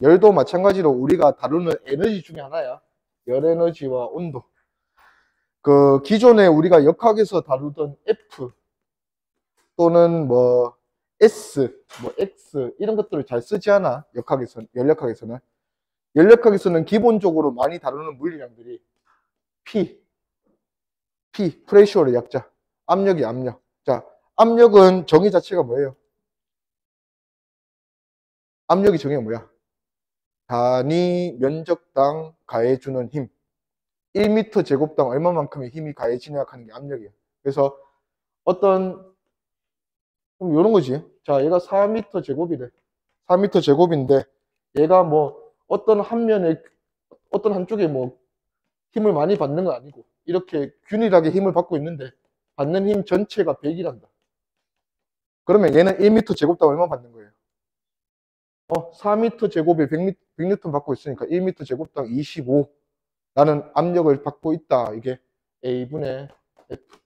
열도 마찬가지로 우리가 다루는 에너지 중에 하나야. 열 에너지와 온도. 그 기존에 우리가 역학에서 다루던 F 또는 뭐 S, 뭐 X 이런 것들을 잘 쓰지 않아. 역학에서는, 열역학에서는. 열역학에서는 기본적으로 많이 다루는 물리량들이 P, 프레셔의 약자. 압력이 압력. 자, 압력은 정의 자체가 뭐예요? 압력이 정의가 뭐야? 단위 면적당 가해주는 힘. 1m 제곱당 얼마만큼의 힘이 가해지냐 하는 게 압력이에요. 그래서 어떤 이런 거지. 자, 얘가 4m 제곱이래. 4m 제곱인데 얘가 뭐 어떤 한 면에 어떤 한쪽에 뭐 힘을 많이 받는 건 아니고 이렇게 균일하게 힘을 받고 있는데 받는 힘 전체가 100이란다. 그러면 얘는 1m 제곱당 얼마 받는 거예요? 4m 제곱에 100N 받고 있으니까 1m 제곱당 25라는 압력을 받고 있다. 이게 A분의 F.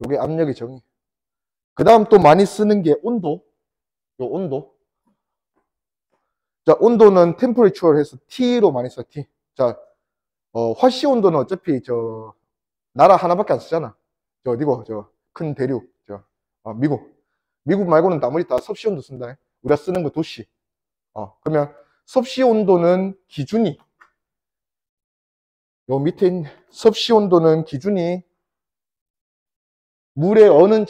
이게 압력의 정의. 그 다음 또 많이 쓰는 게 온도. 요 온도. 자, 온도는 템퍼레처를 해서 T로 많이 써, T. 자, 화씨 온도는 어차피 나라 하나밖에 안 쓰잖아. 어디고, 큰 대륙, 미국. 미국 말고는 나머지 다 섭씨 온도 쓴다. 우리가 쓰는 거 도시. 그러면 섭씨 온도는 기준이, 요 밑에 있는 섭씨 온도는 기준이 물의 어느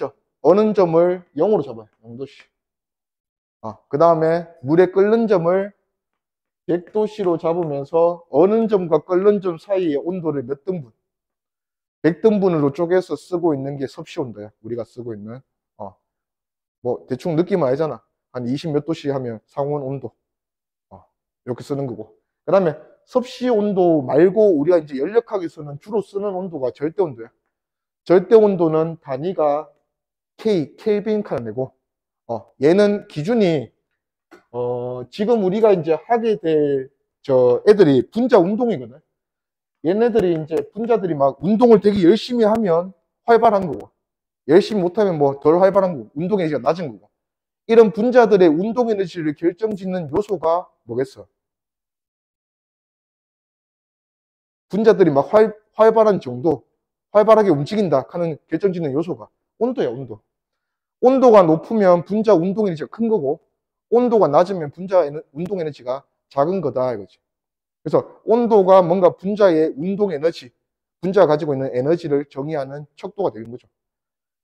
점을 0으로 잡아요. 0도씨. 그 다음에 물에 끓는 점을 100도씨로 잡으면서 어느 점과 끓는 점 사이의 온도를 몇 등분? 100등분으로 쪼개서 쓰고 있는 게 섭씨 온도야. 우리가 쓰고 있는. 뭐 대충 느낌은 알잖아. 한 20 몇 도씨 하면 상온 온도. 이렇게 쓰는 거고. 그 다음에 섭씨 온도 말고 우리가 이제 열역학에서는 주로 쓰는 온도가 절대 온도야. 절대 온도는 단위가 켈빈 칸이고, 얘는 기준이, 지금 우리가 이제 하게 될, 애들이 분자 운동이거든. 얘네들이 이제 분자들이 막 운동을 되게 열심히 하면 활발한 거고, 열심히 못하면 뭐 덜 활발한 거고, 운동 에너지가 낮은 거고. 이런 분자들의 운동 에너지를 결정짓는 요소가 뭐겠어? 분자들이 막 활발한 정도, 활발하게 움직인다 하는 결정짓는 요소가 온도야, 온도. 온도가 높으면 분자 운동 에너지가 큰 거고, 온도가 낮으면 분자 운동 에너지가 작은 거다 이거지. 그래서 온도가 뭔가 분자의 운동 에너지, 분자가 가지고 있는 에너지를 정의하는 척도가 되는 거죠.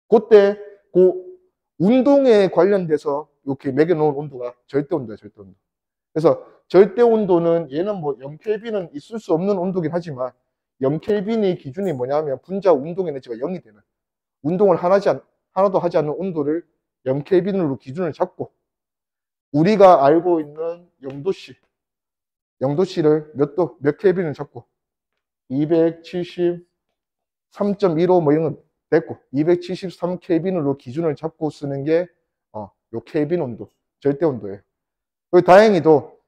그때 그 운동에 관련돼서 이렇게 매겨놓은 온도가 절대 온도야, 절대 온도. 그래서 절대 온도는 얘는 뭐 0켈빈은 있을 수 없는 온도긴 하지만 0켈빈의 기준이 뭐냐면 분자 운동 에너지가 0이 되는, 운동을 하나도 하지 않는 온도를 0켈빈으로 기준을 잡고 우리가 알고 있는 0도씨를 몇 켈빈을 잡고 273.15 뭐 이런 거 됐고 273 켈빈으로 기준을 잡고 쓰는 게 요 켈빈 온도, 절대 온도예요. 그리고 다행히도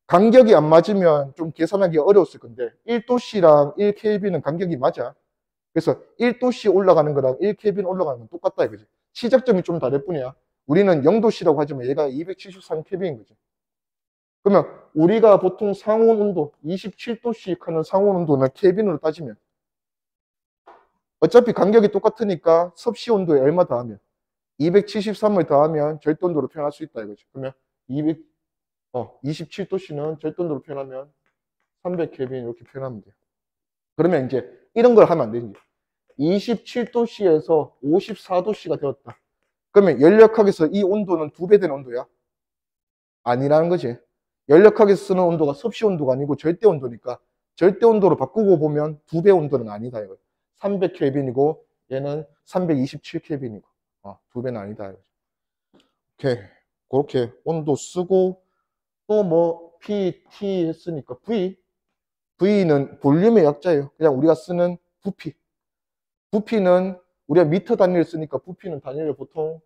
간격이 안 맞으면 좀 계산하기 어려웠을 건데 1도씨랑 1켈빈은 간격이 맞아. 그래서 1도씨 올라가는 거랑 1켈빈 올라가는 건 똑같다 이거지. 시작점이 좀 다를 뿐이야. 우리는 0도씨라고 하지만 얘가 273 켈빈인 거지. 그러면 우리가 보통 상온 온도 27도씩 하는 상온 온도는 켈빈으로 따지면 어차피 간격이 똑같으니까 섭씨 온도에 얼마 더하면 273을 더하면 절대온도로 표현할 수 있다 이거지. 그러면 27도씨는 절대온도로 표현하면 300켈빈 이렇게 표현하면 돼요. 그러면 이제 이런 걸 하면 안 되지. 27도씨에서 54도씨가 되었다. 그러면 열역학에서 이 온도는 2배 된 온도야? 아니라는 거지. 열역학에서 쓰는 온도가 섭씨 온도가 아니고 절대 온도니까 절대 온도로 바꾸고 보면 2배 온도는 아니다 이거지. 300켈빈이고 얘는 327켈빈이고 2배는 아니다 이거지. 오케이. 그렇게 온도 쓰고 또 뭐 P, T 했으니까 V는 볼륨의 약자예요. 그냥 우리가 쓰는 부피. 부피는 우리가 미터 단위를 쓰니까 부피는 단위를 보통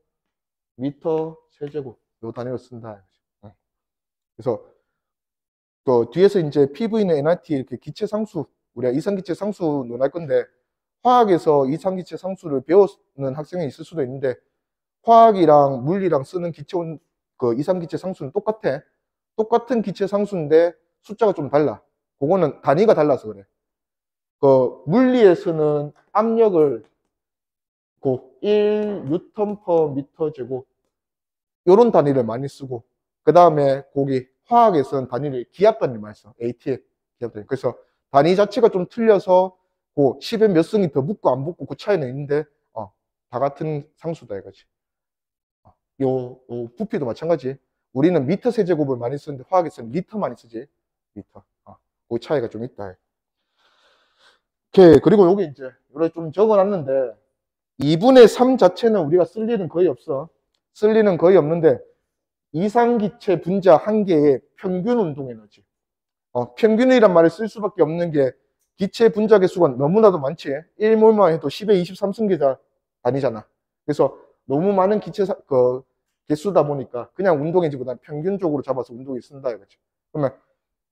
미터 세제곱 요 단위로 쓴다. 그래서 또 뒤에서 이제 PV는 nRT 이렇게 기체 상수, 우리가 이상기체 상수 논할 건데 화학에서 이상기체 상수를 배우는 학생이 있을 수도 있는데 화학이랑 물리랑 쓰는 기체 이상기체 상수는 똑같아. 똑같은 기체 상수인데 숫자가 좀 달라. 그거는 단위가 달라서 그래. 그 물리에서는 압력을 1뉴턴 퍼 미터 제곱 요런 단위를 많이 쓰고, 그 다음에 거기 화학에서는 단위를 기압 단위를 많이 써. ATF 기압 단위. 그래서 단위 자체가 좀 틀려서 그 10에 몇 승이 더 붙고 안 붙고 그 차이는 있는데 다 같은 상수다 이거지. 요 부피도 마찬가지. 우리는 미터 세제곱을 많이 쓰는데 화학에서는 리터 많이 쓰지. 리터. 그 차이가 좀 있다. 오케이. 그리고 여기 이제 이렇게 좀 적어놨는데 2분의 3 자체는 우리가 쓸 일은 거의 없어. 쓸 일은 거의 없는데 이상기체 분자 한 개의 평균 운동 에너지. 평균이란 말을 쓸 수밖에 없는 게 기체 분자 개수가 너무나도 많지. 1몰만 해도 10에 23승계자 아니잖아. 그래서 너무 많은 기체 개수다 보니까 그냥 운동에너지보다 평균적으로 잡아서 운동에 쓴다 이거지. 그러면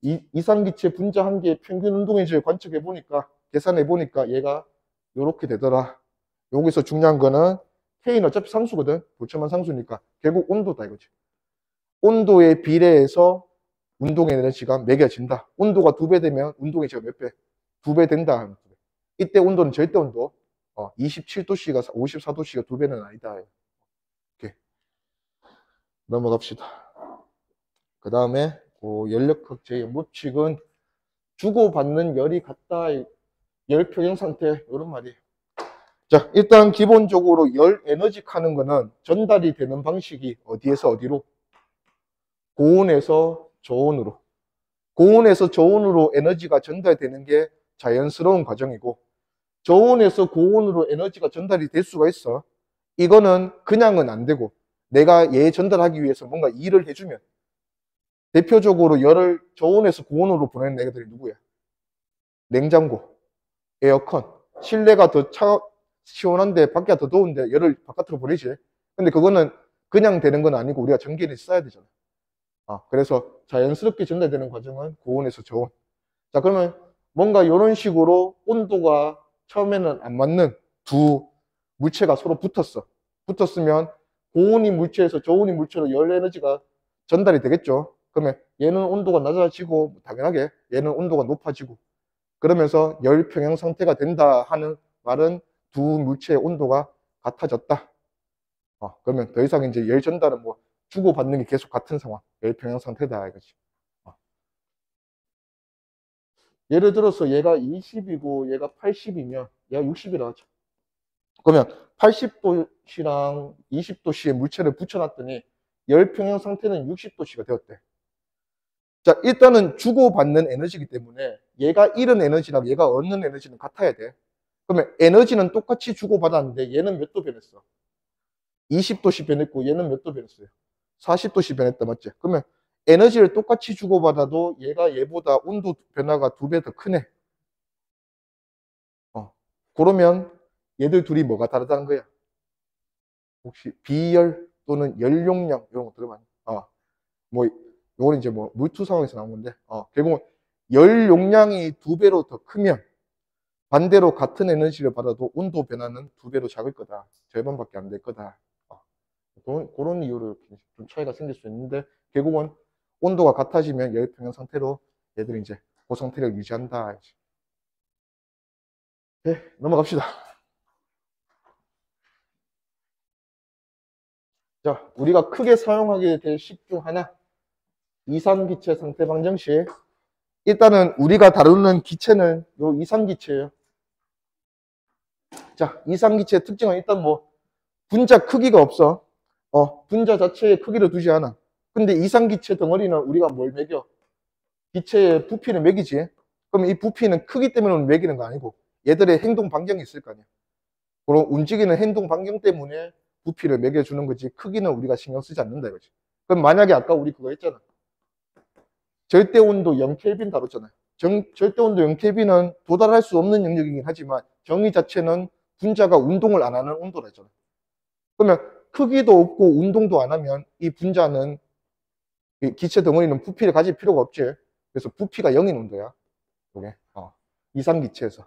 이상기체 분자 한 개의 평균 운동에너지를 관측해 보니까, 계산해 보니까 얘가 요렇게 되더라. 여기서 중요한 거는 K는 어차피 상수거든. 도체만 상수니까 결국 온도다 이거지. 온도에 비례해서 운동의 에너지가 매겨진다. 온도가 2배 되면 운동의 에너지가 몇 배? 2배 된다. 이때 온도는 절대 온도. 27도씨가 54도씨가 2배는 아니다. 이렇게 넘어갑시다. 그 다음에 연력학 제2법칙은 주고받는 열이 같다. 열 평형 상태 이런 말이에요. 자, 일단 기본적으로 열 에너지 하는 거는 전달이 되는 방식이 어디에서 어디로? 고온에서 저온으로. 고온에서 저온으로 에너지가 전달되는 게 자연스러운 과정이고, 저온에서 고온으로 에너지가 전달이 될 수가 있어. 이거는 그냥은 안 되고 내가 얘 전달하기 위해서 뭔가 일을 해주면, 대표적으로 열을 저온에서 고온으로 보내는 애들이 누구야? 냉장고, 에어컨. 실내가 더 시원한데 밖이 더 더운데 열을 바깥으로 보내지. 근데 그거는 그냥 되는 건 아니고 우리가 전기를 써야 되잖아. 그래서 자연스럽게 전달되는 과정은 고온에서 저온. 자, 그러면 뭔가 이런 식으로 온도가 처음에는 안 맞는 두 물체가 서로 붙었으면 고온이 물체에서 저온이 물체로 열 에너지가 전달이 되겠죠. 그러면 얘는 온도가 낮아지고 당연하게 얘는 온도가 높아지고, 그러면서 열 평형 상태가 된다 하는 말은 두 물체의 온도가 같아졌다. 그러면 더 이상 이제 열 전달은 뭐 주고받는 게 계속 같은 상황, 열 평형 상태다 이거지. 예를 들어서 얘가 20이고 얘가 80이면 얘가 60이라 하죠. 그러면 80도씨랑 20도씨의 물체를 붙여놨더니 열 평형 상태는 60도씨가 되었대. 자, 일단은 주고받는 에너지이기 때문에 얘가 잃은 에너지랑 얘가 얻는 에너지는 같아야 돼. 그러면 에너지는 똑같이 주고받았는데 얘는 몇 도 변했어? 20도씨 변했고 얘는 몇 도 변했어요? 40도씨 변했다, 맞지? 그러면 에너지를 똑같이 주고받아도 얘가 얘보다 온도 변화가 2배 더 크네. 그러면 얘들 둘이 뭐가 다르다는 거야? 혹시 비열 또는 열용량 이런 거 들어봤니? 뭐 요건 이제 뭐 물투 상황에서 나온 건데, 결국은 열 용량이 2배로 더 크면 반대로 같은 에너지를 받아도 온도 변화는 2배로 작을 거다. 절반밖에 안 될 거다. 그런 이유로 좀 차이가 생길 수 있는데, 결국은 온도가 같아지면 열평형 상태로 얘들이 이제 그 상태를 유지한다. 네, 넘어갑시다. 자, 우리가 크게 사용하게 될 식 중 하나, 이산기체 상태 방정식. 일단은 우리가 다루는 기체는 요 이산기체예요. 자, 이산기체의 특징은 일단 뭐 분자 크기가 없어. 분자 자체의 크기를 두지 않아. 근데 이산기체 덩어리는 우리가 뭘 매겨? 기체의 부피를 매기지. 그럼 이 부피는 크기 때문에 매기는 거 아니고 얘들의 행동 반경이 있을 거 아니야. 그런 움직이는 행동 반경 때문에 부피를 매겨주는 거지, 크기는 우리가 신경 쓰지 않는다 이거지. 그럼 만약에 아까 우리 그거 했잖아. 절대온도 0켈빈 다뤘잖아요. 절대온도 0켈빈은 도달할 수 없는 영역이긴 하지만 정의 자체는 분자가 운동을 안 하는 온도라 했잖아요. 그러면 크기도 없고 운동도 안 하면 이 분자는, 이 기체 덩어리는 부피를 가질 필요가 없지. 그래서 부피가 0인 온도야. 이게 이산기체에서.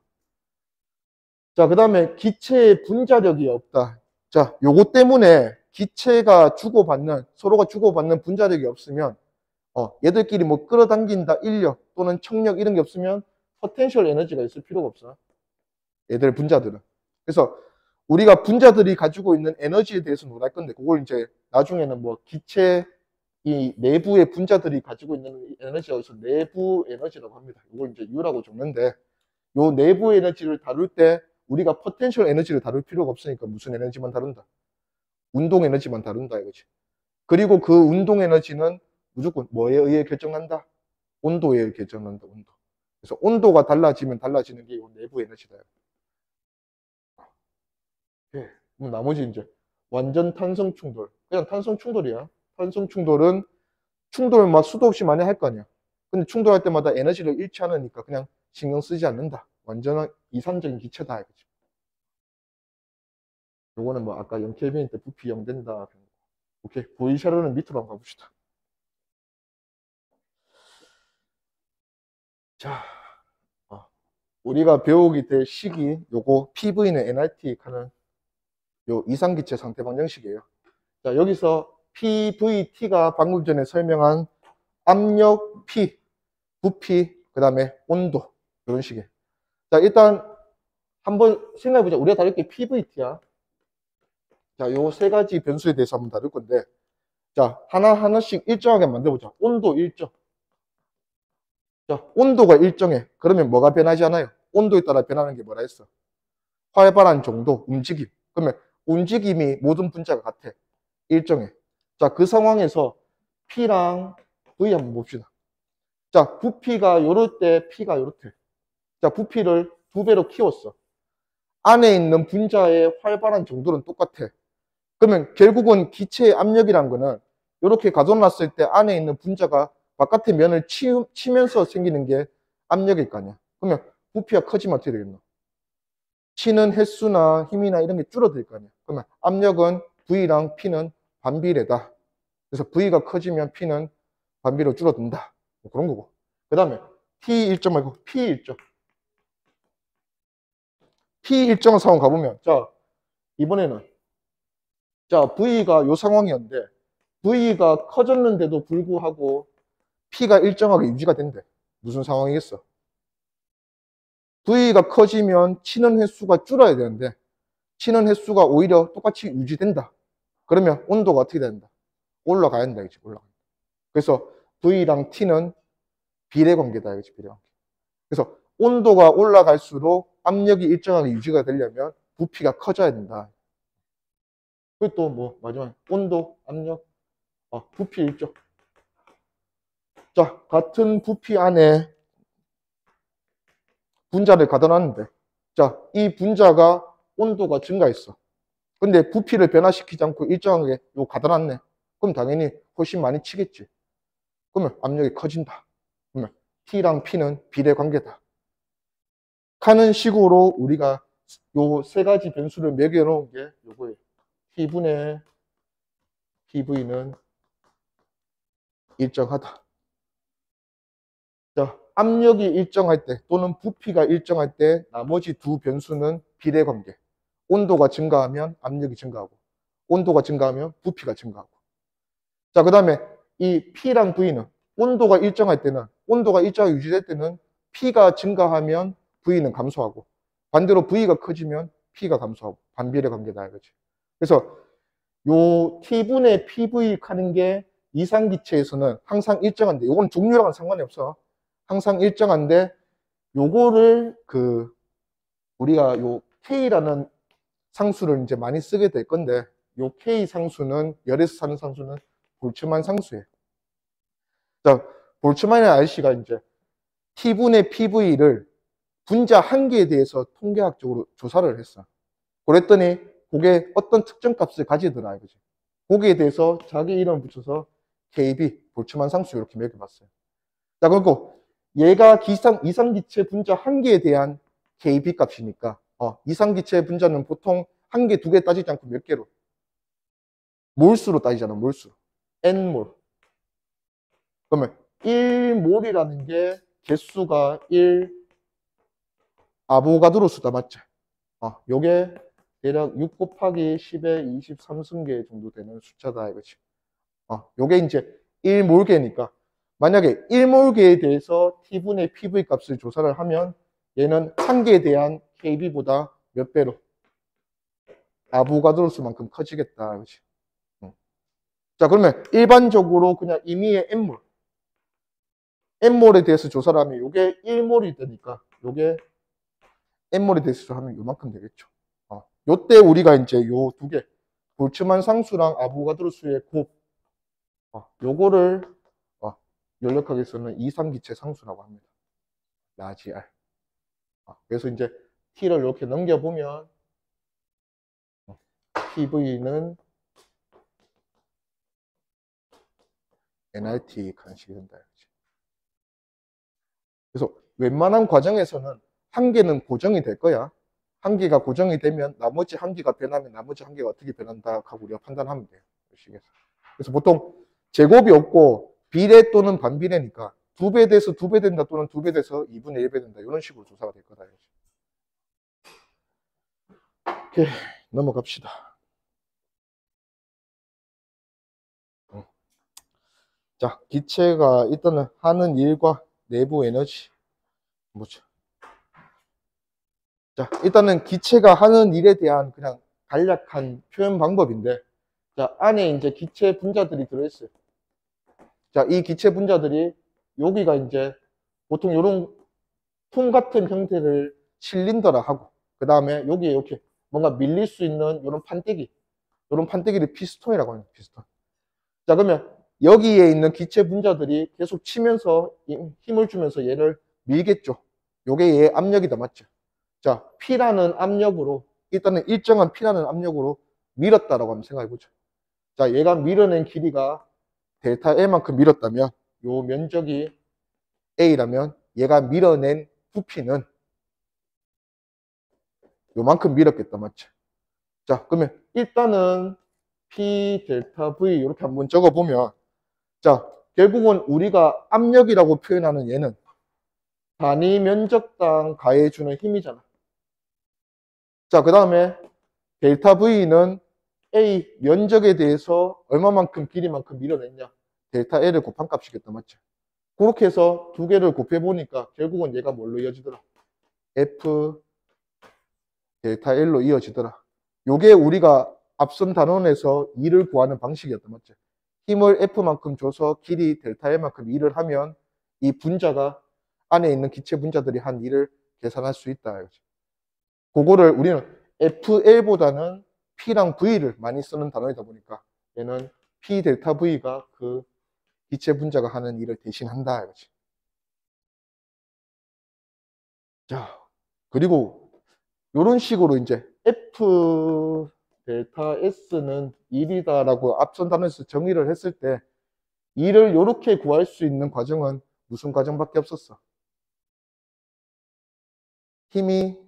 자, 그 다음에 기체의 분자력이 없다. 자, 요거 때문에 기체가 주고받는, 서로가 주고받는 분자력이 없으면 얘들끼리 뭐 끌어당긴다, 인력 또는 청력 이런 게 없으면 포텐셜 에너지가 있을 필요가 없어. 얘들 분자들은. 그래서 우리가 분자들이 가지고 있는 에너지에 대해서 논할 건데 그걸 이제 나중에는 뭐 기체 이 내부의 분자들이 가지고 있는 에너지가 있어 내부 에너지라고 합니다. 이걸 이제 U라고 적는데 요 내부 에너지를 다룰 때 우리가 포텐셜 에너지를 다룰 필요가 없으니까 무슨 에너지만 다룬다. 운동 에너지만 다룬다 이거지. 그리고 그 운동 에너지는 무조건 뭐에 의해 결정난다? 온도에 의해 결정난다. 온도. 그래서 온도가 달라지면 달라지는 게 이 내부 에너지다. 예. 그럼 나머지 이제 완전 탄성 충돌. 그냥 탄성 충돌이야. 탄성 충돌은 충돌 막 수도 없이 많이 할 거 아니야. 근데 충돌할 때마다 에너지를 잃지 않으니까 그냥 신경 쓰지 않는다. 완전한 이산적인 기체다 이거지. 요거는 뭐 아까 0켈빈 때 부피 0 된다. 오케이. 보이샤르는 밑으로 한번 가봅시다. 자, 우리가 배우게 될 식이 요거 PV는 NRT 하는 요 이상기체 상태 방정식이에요. 자, 여기서 PVT가 방금 전에 설명한 압력 P, 부피, 그 다음에 온도 이런 식이에요. 자, 일단 한번 생각해보자. 우리가 다룰 게 PVT야. 자, 요 세 가지 변수에 대해서 한번 다룰 건데, 자, 하나하나씩 일정하게 만들어보자. 온도 일정. 자, 온도가 일정해. 그러면 뭐가 변하지 않아요? 온도에 따라 변하는 게 뭐라 했어? 활발한 정도, 움직임. 그러면 움직임이 모든 분자가 같아. 일정해. 자, 그 상황에서 P랑 V 한번 봅시다. 자, 부피가 요럴 때 P가 요렇대. 자, 부피를 2배로 키웠어. 안에 있는 분자의 활발한 정도는 똑같아. 그러면 결국은 기체의 압력이란 거는 이렇게 가둬놨을 때 안에 있는 분자가 바깥의 면을 치면서 생기는 게 압력일 거 아니야. 그러면 부피가 커지면 어떻게 되겠노? 치는 횟수나 힘이나 이런 게 줄어들 거 아니야. 그러면 압력은 V랑 P는 반비례다. 그래서 V가 커지면 P는 반비례로 줄어든다. 뭐 그런 거고. 그 다음에 T 일정 말고 P 일정. P 일정 상황 가보면 자 이번에는 자 V가 요 상황이었는데 V가 커졌는데도 불구하고 P가 일정하게 유지가 된대. 무슨 상황이겠어? V가 커지면 치는 횟수가 줄어야 되는데 치는 횟수가 오히려 똑같이 유지된다. 그러면 온도가 어떻게 된다? 올라가야 된다. 이지 올라가. 그래서 V랑 T는 비례 관계다. 이지 비례 관계. 그래서 온도가 올라갈수록 압력이 일정하게 유지가 되려면 부피가 커져야 된다. 그리고 또 뭐 마지막에 온도, 압력, 부피 일정. 자, 같은 부피 안에 분자를 가둬놨는데 자, 이 분자가 온도가 증가했어. 근데 부피를 변화시키지 않고 일정하게 요 가둬놨네. 그럼 당연히 훨씬 많이 치겠지. 그러면 압력이 커진다. 그러면 T랑 P는 비례 관계다. 하는 식으로 우리가 요 세 가지 변수를 매겨 놓은 게 요거예요. T분의 PV는 일정하다. 자, 압력이 일정할 때 또는 부피가 일정할 때 나머지 두 변수는 비례 관계. 온도가 증가하면 압력이 증가하고 온도가 증가하면 부피가 증가하고. 자, 그 다음에 이 P랑 V는 온도가 일정할 때는 온도가 일정하게 유지될 때는 P가 증가하면 V는 감소하고 반대로 V가 커지면 P가 감소하고 반비례 관계다 이거지. 그래서 요 T분의 PV 하는 게 이상기체에서는 항상 일정한데 요건 종류랑은 상관이 없어. 항상 일정한데 요거를 우리가 요 K라는 상수를 이제 많이 쓰게 될 건데 요 K 상수는 열에서 사는 상수는 볼츠만 상수예요. 자, 볼츠만의 아저씨가 이제 T분의 PV를 분자 한 개에 대해서 통계학적으로 조사를 했어. 그랬더니 그게 어떤 특정 값을 가지더라 이거지. 거기에 대해서 자기 이름 붙여서 KB, 볼츠만 상수 이렇게 매겨봤어요. 자, 그리고 얘가 이상기체 분자 한 개에 대한 KB 값이니까 이상기체 분자는 보통 한 개, 두 개 따지지 않고 몇 개로? 몰수로 따지잖아, 몰수. N몰. 그러면 1몰이라는 게 개수가 1 아보가드로 수다 맞지? 요게 대략 6 곱하기 10의 23승계 정도 되는 숫자다 이거지. 요게 이제 1몰계니까 만약에 1몰계에 대해서 T분의 PV 값을 조사를 하면 얘는 1개에 대한 KB보다 몇 배로? 아보가드로 수만큼 커지겠다. 그렇지? 자, 그러면 일반적으로 그냥 임의의 N몰. N몰에 대해서 조사를 하면 이게 1몰이 되니까 이게 N몰에 대해서 하면 요만큼 되겠죠. 요때 우리가 이제 요 두 개, 볼츠만 상수랑 아보가드로 수의 곱, 요거를 연력학에서는 이상기체 상수라고 합니다. 라지 R. 그래서 이제 T를 이렇게 넘겨보면 PV는 nRT 간식이 된다. 그래서 웬만한 과정에서는 한 개는 고정이 될 거야. 한 개가 고정이 되면 나머지 한 개가 변하면 나머지 한 개가 어떻게 변한다 하고 우리가 판단하면 돼요. 그래서 보통 제곱이 없고 비례 또는 반비례니까 2배 돼서 2배 된다 또는 2배 돼서 2분의 1배 된다. 이런 식으로 조사가 될 거다. 오케이, 넘어갑시다. 자, 기체가 일단은 하는 일과 내부 에너지 뭐죠? 자, 일단은 기체가 하는 일에 대한 그냥 간략한 표현 방법인데, 자, 안에 이제 기체 분자들이 들어있어요. 자, 이 기체 분자들이 여기가 이제 보통 이런 통 같은 형태를 실린더라 하고, 그 다음에 여기에 이렇게 뭔가 밀릴 수 있는 이런 판때기, 이런 판때기를 피스톤이라고 합니다. 피스톤. 자, 그러면 여기에 있는 기체 분자들이 계속 치면서 힘을 주면서 얘를 밀겠죠. 요게 얘의 압력이다, 맞죠? 자, P라는 압력으로, 일단은 일정한 P라는 압력으로 밀었다라고 한번 생각해보죠. 자, 얘가 밀어낸 길이가 델타 L만큼 밀었다면, 요 면적이 A라면, 얘가 밀어낸 부피는 요만큼 밀었겠다, 맞죠? 자, 그러면 일단은 P 델타 V 이렇게 한번 적어보면, 자, 결국은 우리가 압력이라고 표현하는 얘는 단위 면적당 가해주는 힘이잖아. 자, 그 다음에 델타 V는 A 면적에 대해서 얼마만큼 길이만큼 밀어냈냐. 델타 L을 곱한 값이겠다, 맞죠? 그렇게 해서 두 개를 곱해보니까 결국은 얘가 뭘로 이어지더라? F 델타 L로 이어지더라. 요게 우리가 앞선 단원에서 2를 구하는 방식이었다, 맞죠? 힘을 F만큼 줘서 길이 델타 L만큼 2를 하면 이 분자가 안에 있는 기체 분자들이 한 2를 계산할 수 있다. 그거를 우리는 FL보다는 P랑 V를 많이 쓰는 단어이다 보니까 얘는 P 델타 V가 그 기체 분자가 하는 일을 대신한다. 이거지. 자, 그리고 이런 식으로 이제 F 델타 S는 1이다라고 앞선 단어에서 정의를 했을 때 이를 이렇게 구할 수 있는 과정은 무슨 과정밖에 없었어? 힘이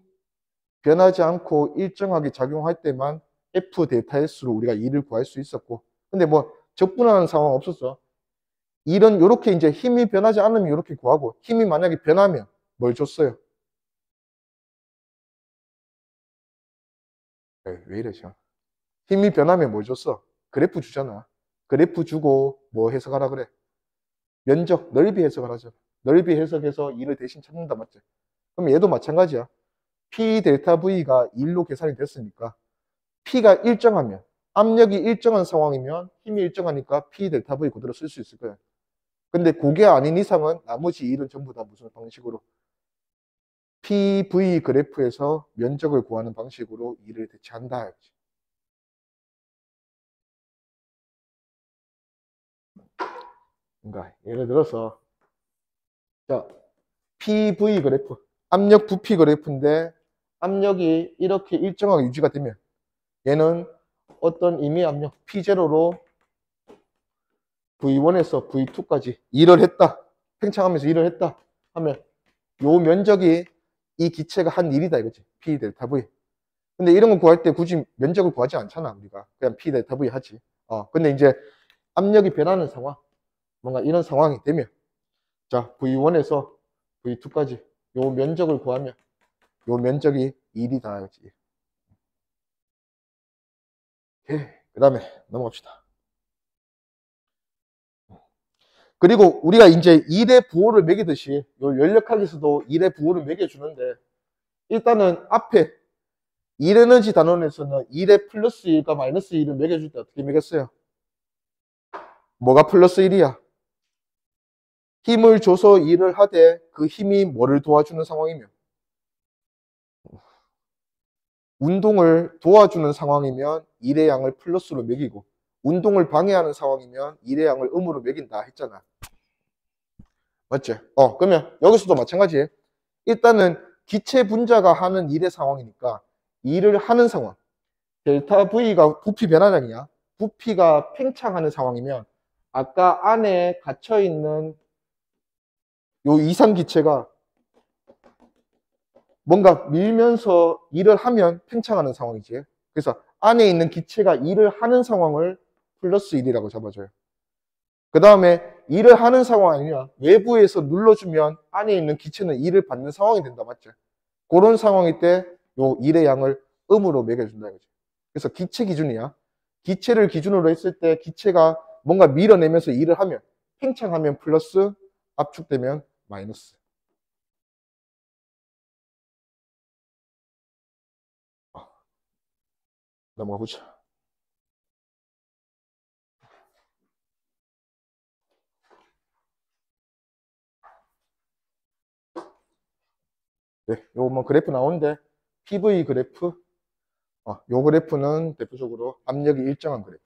변하지 않고 일정하게 작용할 때만 F 델타 S로 우리가 2를 구할 수 있었고, 근데 뭐 적분하는 상황 없었어. 일은 이렇게 이제 힘이 변하지 않으면 이렇게 구하고, 힘이 만약에 변하면 뭘 줬어요? 왜 이러죠? 힘이 변하면 뭘 줬어? 그래프 주잖아. 그래프 주고 뭐 해석하라 그래? 면적, 넓이 해석을 하죠. 넓이 해석해서 2를 대신 찾는다, 맞지? 그럼 얘도 마찬가지야. P 델타 V가 1로 계산이 됐으니까 P가 일정하면, 압력이 일정한 상황이면 힘이 일정하니까 P 델타 V 그대로 쓸 수 있을 거야. 근데 그게 아닌 이상은 나머지 일은 전부 다 무슨 방식으로 PV 그래프에서 면적을 구하는 방식으로 일을 대체한다. 그러니까 예를 들어서 자, PV 그래프, 압력 부피 그래프인데 압력이 이렇게 일정하게 유지가 되면 얘는 어떤 임의 압력 P0로 V1에서 V2까지 일을 했다. 팽창하면서 일을 했다 하면 요 면적이 이 기체가 한 일이다 이거지. P 델타 V. 근데 이런 거 구할 때 굳이 면적을 구하지 않잖아, 우리가. 그냥 P 델타 V 하지. 근데 이제 압력이 변하는 상황, 뭔가 이런 상황이 되면 자, V1에서 V2까지 요 면적을 구하면 요 면적이 1이다 이거지. 오케이. 그 다음에 넘어갑시다. 그리고 우리가 이제 1의 부호를 매기듯이 요 연력학에서도 1의 부호를 매겨주는데 일단은 앞에 1에너지 단원에서는 1의 플러스 1과 마이너스 1을 매겨줄 때 어떻게 매겼어요? 뭐가 플러스 1이야? 힘을 줘서 일을 하되 그 힘이 뭐를 도와주는 상황이면 운동을 도와주는 상황이면 1의 양을 플러스로 매기고 운동을 방해하는 상황이면 1의 양을 음으로 매긴다 했잖아. 맞지? 그러면 여기서도 마찬가지. 일단은 기체 분자가 하는 일의 상황이니까 일을 하는 상황. 델타 V가 부피 변화량이야. 부피가 팽창하는 상황이면 아까 안에 갇혀있는 요 이상 기체가 뭔가 밀면서 일을 하면 팽창하는 상황이지. 그래서 안에 있는 기체가 일을 하는 상황을 플러스 1이라고 잡아줘요. 그 다음에 일을 하는 상황 아니냐. 외부에서 눌러주면 안에 있는 기체는 일을 받는 상황이 된다. 맞죠? 그런 상황일 때 요 일의 양을 음으로 매겨준다. 이거지. 그래서 기체 기준이야. 기체를 기준으로 했을 때 기체가 뭔가 밀어내면서 일을 하면 팽창하면 플러스, 압축되면 마이너스. 넘어가 보자. 네, 요 뭐 그래프 나오는데 PV 그래프, 요 그래프는 대표적으로 압력이 일정한 그래프.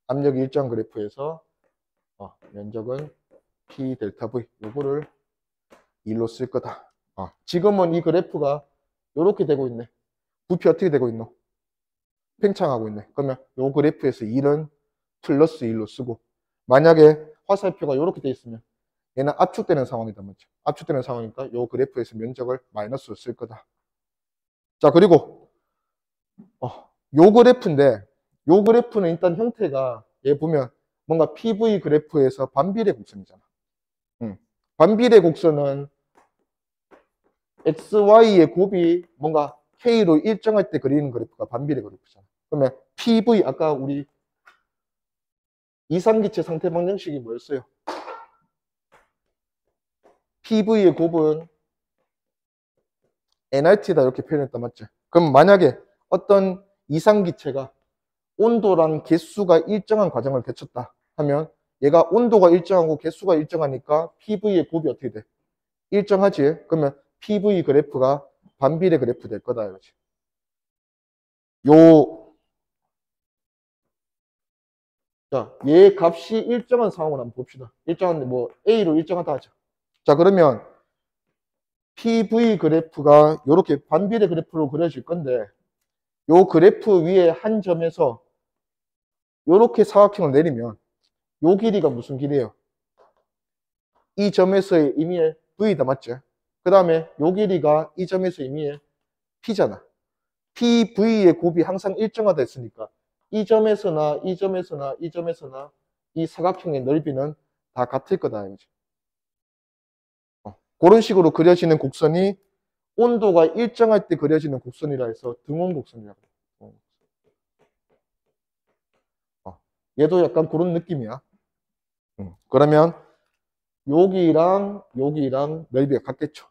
압력이 일정한 그래프에서 면적은 P 델타 V 요거를 1로 쓸 거다. 지금은 이 그래프가 요렇게 되고 있네. 부피 어떻게 되고 있노? 팽창하고 있네. 그러면 요 그래프에서 1은 플러스 1로 쓰고 만약에 화살표가 요렇게 돼 있으면 얘는 압축되는 상황이다. 맞죠? 압축되는 상황이니까 요 그래프에서 면적을 마이너스로 쓸 거다. 자, 그리고 요 그래프인데 요 그래프는 일단 형태가 얘 보면 뭔가 PV 그래프에서 반비례 곡선이잖아. 반비례 곡선은 XY의 곱이 뭔가 K로 일정할 때 그리는 그래프가 반비례 그래프잖아. 그러면 PV 아까 우리 이상기체 상태 방정식이 뭐였어요? PV의 곱은 nRT다 이렇게 표현했단 맞죠? 그럼 만약에 어떤 이상기체가 온도랑 개수가 일정한 과정을 거쳤다 하면 얘가 온도가 일정하고 개수가 일정하니까 PV의 곱이 어떻게 돼? 일정하지? 그러면 PV 그래프가 반비례 그래프 될 거다 이거지. 자, 얘 값이 일정한 상황을 한번 봅시다. 일정한 뭐 A로 일정하다 하자. 자, 그러면 PV 그래프가 이렇게 반비례 그래프로 그려질 건데 요 그래프 위에 한 점에서 이렇게 사각형을 내리면 요 길이가 무슨 길이에요? 이 점에서의 의미의 V다 맞죠? 그 다음에 요 길이가 이 점에서 의미의 P잖아. PV의 곱이 항상 일정하다 했으니까 이 점에서나 이 점에서나 이 점에서나 이 사각형의 넓이는 다 같을 거다. 이거지. 그런 식으로 그려지는 곡선이 온도가 일정할 때 그려지는 곡선이라 해서 등원곡선이라고 해요. 얘도 약간 그런 느낌이야. 그러면 여기랑 여기랑 넓이가 같겠죠.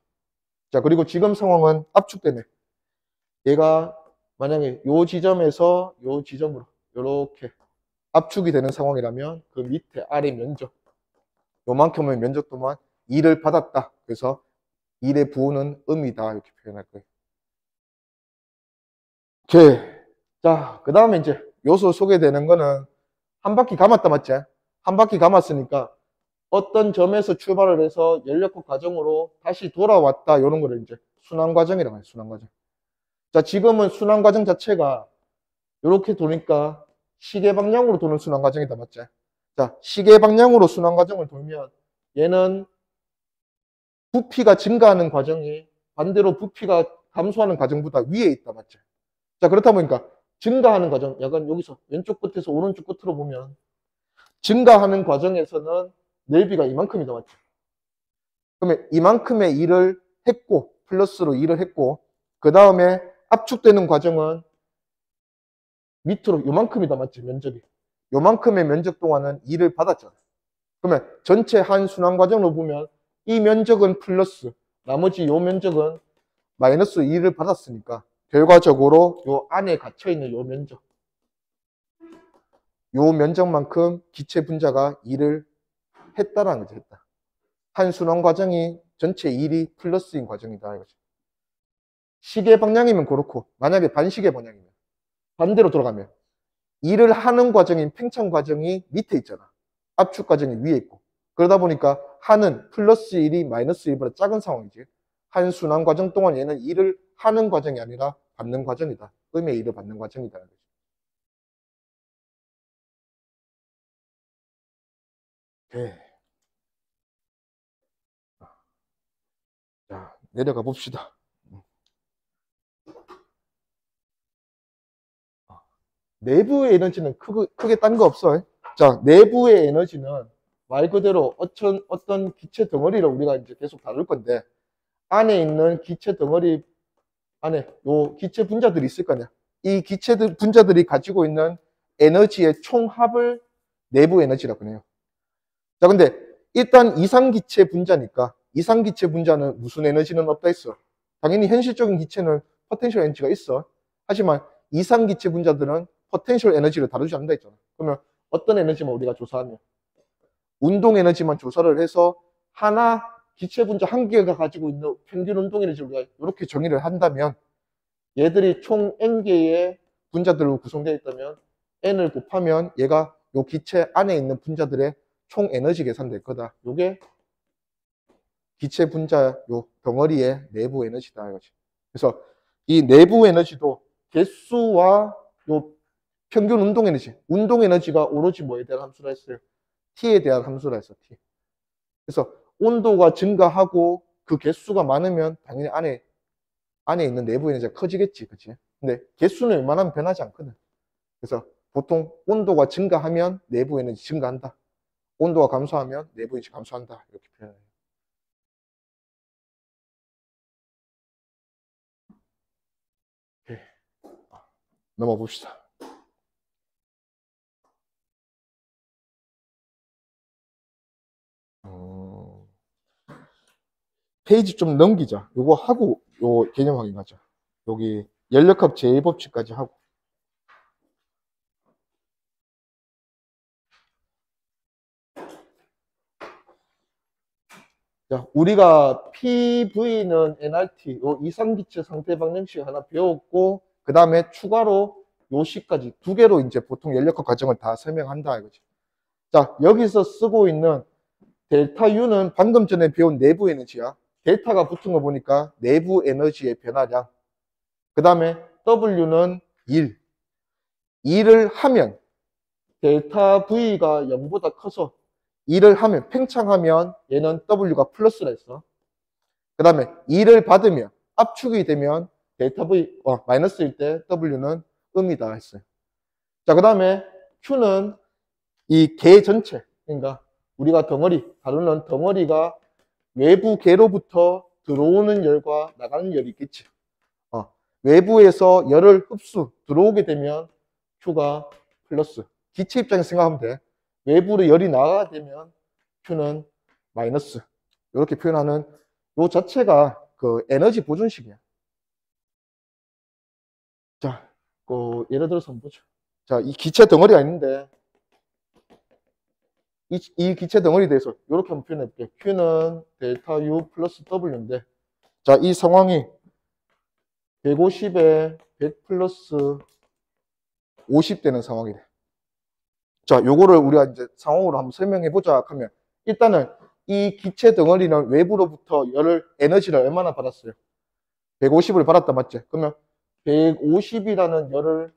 자, 그리고 지금 상황은 압축되네. 얘가 만약에 요 지점에서 요 지점으로 이렇게 압축이 되는 상황이라면 그 밑에 아래 면적 요만큼의 면적 동안 2를 받았다. 그래서 1의 부호는 음이다. 이렇게 표현할 거예요. 오케이. 자, 그 다음에 이제 요소 소개되는 거는 한 바퀴 감았다 맞지? 한 바퀴 감았으니까 어떤 점에서 출발을 해서 연력학 과정으로 다시 돌아왔다. 이런 거를 이제 순환 과정이라고 해요. 순환 과정. 자, 지금은 순환 과정 자체가 이렇게 도니까 시계 방향으로 도는 순환 과정이다. 맞지? 자, 시계 방향으로 순환 과정을 돌면 얘는 부피가 증가하는 과정이 반대로 부피가 감소하는 과정보다 위에 있다. 맞지? 자, 그렇다 보니까 증가하는 과정, 약간 여기서 왼쪽 끝에서 오른쪽 끝으로 보면 증가하는 과정에서는 넓이가 이만큼이다. 맞죠? 그러면 이만큼의 일을 했고 플러스로 일을 했고 그 다음에 압축되는 과정은 밑으로 요만큼이다. 맞지? 면적이. 요만큼의 면적 동안은 일을 받았잖아. 그러면 전체 한 순환 과정으로 보면 이 면적은 플러스, 나머지 요 면적은 마이너스 2를 받았으니까 결과적으로 요 안에 갇혀있는 요 면적만큼 기체 분자가 일을 했다라는 거죠. 했다. 한 순환 과정이 전체 일이 플러스인 과정이다 이거죠. 시계 방향이면 그렇고 만약에 반시계 방향이면 반대로 돌아가면 일을 하는 과정인 팽창 과정이 밑에 있잖아. 압축 과정이 위에 있고. 그러다 보니까 하는 플러스 1이 마이너스 1보다 작은 상황이지. 한 순환 과정 동안 얘는 일을 하는 과정이 아니라 받는 과정이다. 음의 일을 받는 과정이다. 네. 자, 내려가 봅시다. 내부의 에너지는 크게 딴 거 없어. 자, 내부의 에너지는 말 그대로 어떤 기체 덩어리를 우리가 이제 계속 다룰 건데, 안에 있는 기체 덩어리 안에 요 기체 분자들이 있을 거 아니야. 이 기체 분자들이 가지고 있는 에너지의 총합을 내부 에너지라고 해요. 자, 근데 일단 이상기체 분자니까 이상기체 분자는 무슨 에너지는 없다 했어. 당연히 현실적인 기체는 포텐셜 에너지가 있어. 하지만 이상기체 분자들은 포텐셜 에너지를 다루지 않는다 했잖아. 그러면 어떤 에너지만 우리가 조사하면 운동 에너지만 조사를 해서 하나 기체 분자 한 개가 가지고 있는 평균 운동 에너지를 우리가 이렇게 정의를 한다면 얘들이 총 n개의 분자들로 구성되어 있다면 n을 곱하면 얘가 요 기체 안에 있는 분자들의 총 에너지 계산될 거다. 요게 기체 분자 요 덩어리의 내부 에너지다 이거지. 그래서 이 내부 에너지도 개수와 요 평균 운동 에너지가 오로지 뭐에 대한 함수라 했어요? T에 대한 함수라 했어. T. 그래서 온도가 증가하고 그 개수가 많으면 당연히 안에 있는 내부 에너지가 커지겠지, 그치? 근데 개수는 웬만하면 변하지 않거든. 그래서 보통 온도가 증가하면 내부 에너지 증가한다. 온도가 감소하면 내부 에너지 감소한다. 이렇게 표현해요. 넘어 봅시다. 페이지 좀 넘기자. 요거 하고 요 개념 확인하자. 여기 연력합 제1법칙까지 하고. 자, 우리가 PV는 nRT, 요 이상기체 상태 방정식 하나 배웠고, 그 다음에 추가로 요 시까지 두 개로 이제 보통 연력합 과정을 다 설명한다 이거지. 자, 여기서 쓰고 있는 델타 U는 방금 전에 배운 내부 에너지야. 델타가 붙은 거 보니까 내부 에너지의 변화량. 그 다음에 W는 1. 2를 하면 델타 V가 0보다 커서 2를 하면 팽창하면 얘는 W가 플러스라 했어. 그 다음에 2를 받으면 압축이 되면 델타 V 마이너스일 때 W는 음이다 했어요. 자, 그 다음에 Q는 이 개 전체, 그러니까 우리가 다루는 덩어리가 외부 개로부터 들어오는 열과 나가는 열이 있겠지. 외부에서 열을 들어오게 되면 Q가 플러스. 기체 입장에서 생각하면 돼. 외부로 열이 나가게 되면 Q는 마이너스. 이렇게 표현하는 요 자체가 그 에너지 보존식이야. 자, 예를 들어서 한번 보죠. 자, 이 기체 덩어리가 있는데 이 기체 덩어리에 대해서 이렇게 한번 표현해 볼게요. Q는 델타 U 플러스 W인데 자, 이 상황이 150에 100 플러스 50 되는 상황이래. 자, 요거를 우리가 이제 상황으로 한번 설명해 보자 하면 일단은 이 기체 덩어리는 외부로부터 에너지를 얼마나 받았어요? 150을 받았다 맞지? 그러면 150이라는 열을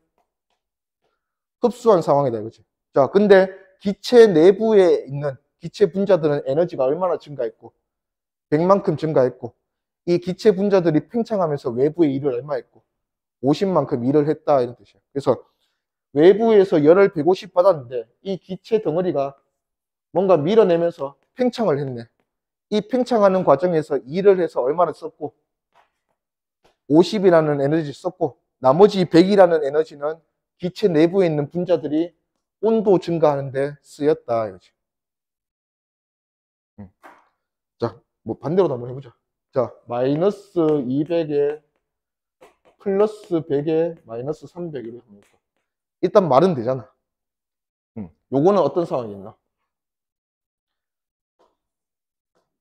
흡수한 상황이다 이거지. 자, 근데 기체 내부에 있는 기체 분자들은 에너지가 얼마나 증가했고 100만큼 증가했고 이 기체 분자들이 팽창하면서 외부에 일을 얼마 했고 50만큼 일을 했다 이런 뜻이야. 그래서 외부에서 열을 150 받았는데 이 기체 덩어리가 뭔가 밀어내면서 팽창을 했네. 이 팽창하는 과정에서 일을 해서 얼마나 썼고 50이라는 에너지 썼고 나머지 100이라는 에너지는 기체 내부에 있는 분자들이 온도 증가하는데 쓰였다 이거지. 뭐 반대로도 한번 해보자. 자, 마이너스 200에 플러스 100에 마이너스 300 이렇게 하면 일단 말은 되잖아. 요거는 어떤 상황이 있나?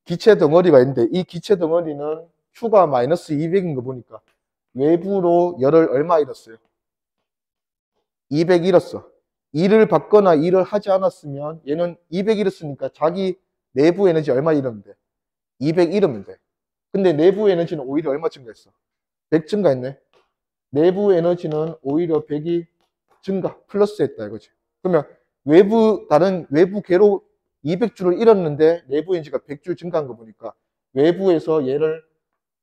기체 덩어리가 있는데 이 기체 덩어리는 Q가 마이너스 200인 거 보니까 외부로 열을 얼마 잃었어요? 200 잃었어. 2를 받거나 2를 하지 않았으면 얘는 200 잃었으니까 자기 내부 에너지 얼마 잃었는데? 200 잃으면 돼. 근데 내부 에너지는 오히려 얼마 증가했어? 100 증가했네. 내부 에너지는 오히려 100이 증가, 플러스했다 이거지. 그러면 다른 외부 궤로 200주를 잃었는데 내부 에너지가 100주 증가한 거 보니까 외부에서 얘를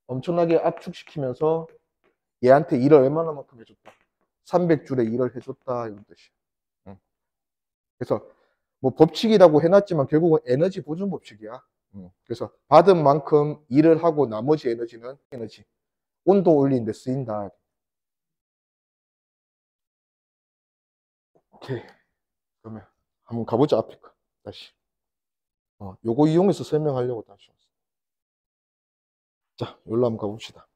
엄청나게 압축시키면서 얘한테 일을 얼마나만큼 해줬다? 300줄에 일을 해줬다 이런 뜻이야. 그래서 뭐 법칙이라고 해놨지만 결국은 에너지 보존 법칙이야. 그래서 받은 만큼 일을 하고 나머지 에너지는 온도 올리는 데 쓰인다. 오케이. 그러면 한번 가보자. 앞에 거 다시. 요거 이용해서 설명하려고 다시 왔어. 자, 여기로 한번 가봅시다.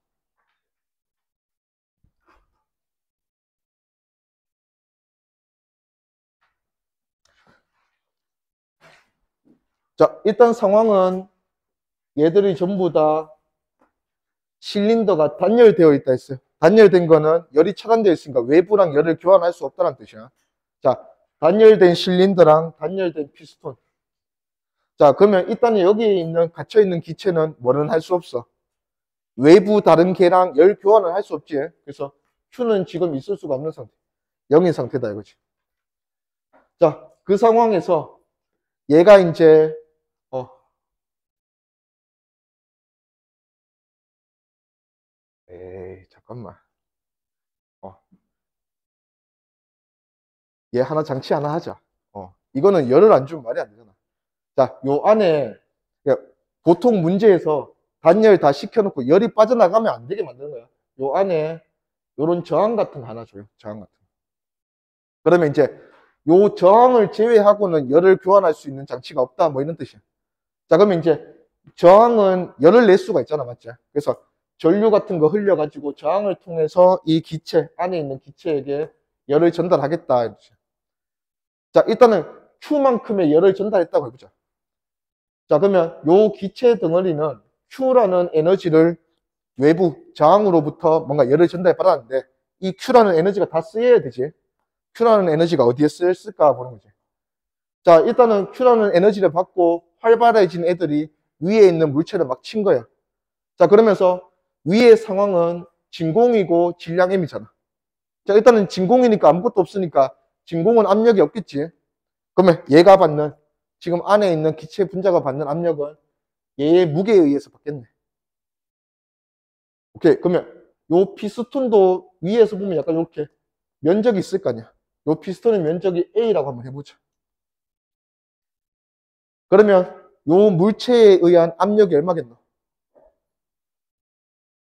자, 일단 상황은 얘들이 전부 다 실린더가 단열되어 있다 했어요. 단열된 거는 열이 차단되어 있으니까 외부랑 열을 교환할 수 없다는 뜻이야. 자, 단열된 실린더랑 단열된 피스톤. 자, 그러면 일단 여기에 있는 갇혀있는 기체는 뭐는 할 수 없어. 외부 다른 개랑 열 교환을 할 수 없지. 그래서 Q는 지금 있을 수가 없는 상태. 0인 상태다 이거지. 자, 그 상황에서 얘가 이제 에이 잠깐만. 얘 하나 장치 하나 하자. 이거는 열을 안 주면 말이 안 되잖아. 자, 요 안에 보통 문제에서 단열 다 시켜놓고 열이 빠져나가면 안 되게 만드는 거야. 요 안에 요런 저항 같은 거 하나 줘요. 저항 같은 거. 그러면 이제 요 저항을 제외하고는 열을 교환할 수 있는 장치가 없다. 뭐 이런 뜻이야. 자, 그러면 이제 저항은 열을 낼 수가 있잖아. 맞지? 그래서 전류 같은 거 흘려가지고 저항을 통해서 이 기체, 안에 있는 기체에게 열을 전달하겠다. 이렇게. 자, 일단은 Q만큼의 열을 전달했다고 해보자. 자, 그러면 요 기체 덩어리는 Q라는 에너지를 외부 저항으로부터 뭔가 열을 전달해 받았는데 이 Q라는 에너지가 다 쓰여야 되지. Q라는 에너지가 어디에 쓰였을까 보는 거지. 자, 일단은 Q라는 에너지를 받고 활발해진 애들이 위에 있는 물체를 막 친 거야. 자, 그러면서 위의 상황은 진공이고 질량 M이잖아. 자, 일단은 진공이니까 아무것도 없으니까 진공은 압력이 없겠지. 그러면 얘가 받는, 지금 안에 있는 기체 분자가 받는 압력은 얘의 무게에 의해서 받겠네. 오케이. 그러면 요 피스톤도 위에서 보면 약간 이렇게 면적이 있을 거 아니야. 요 피스톤의 면적이 A라고 한번 해보자. 그러면 요 물체에 의한 압력이 얼마겠노?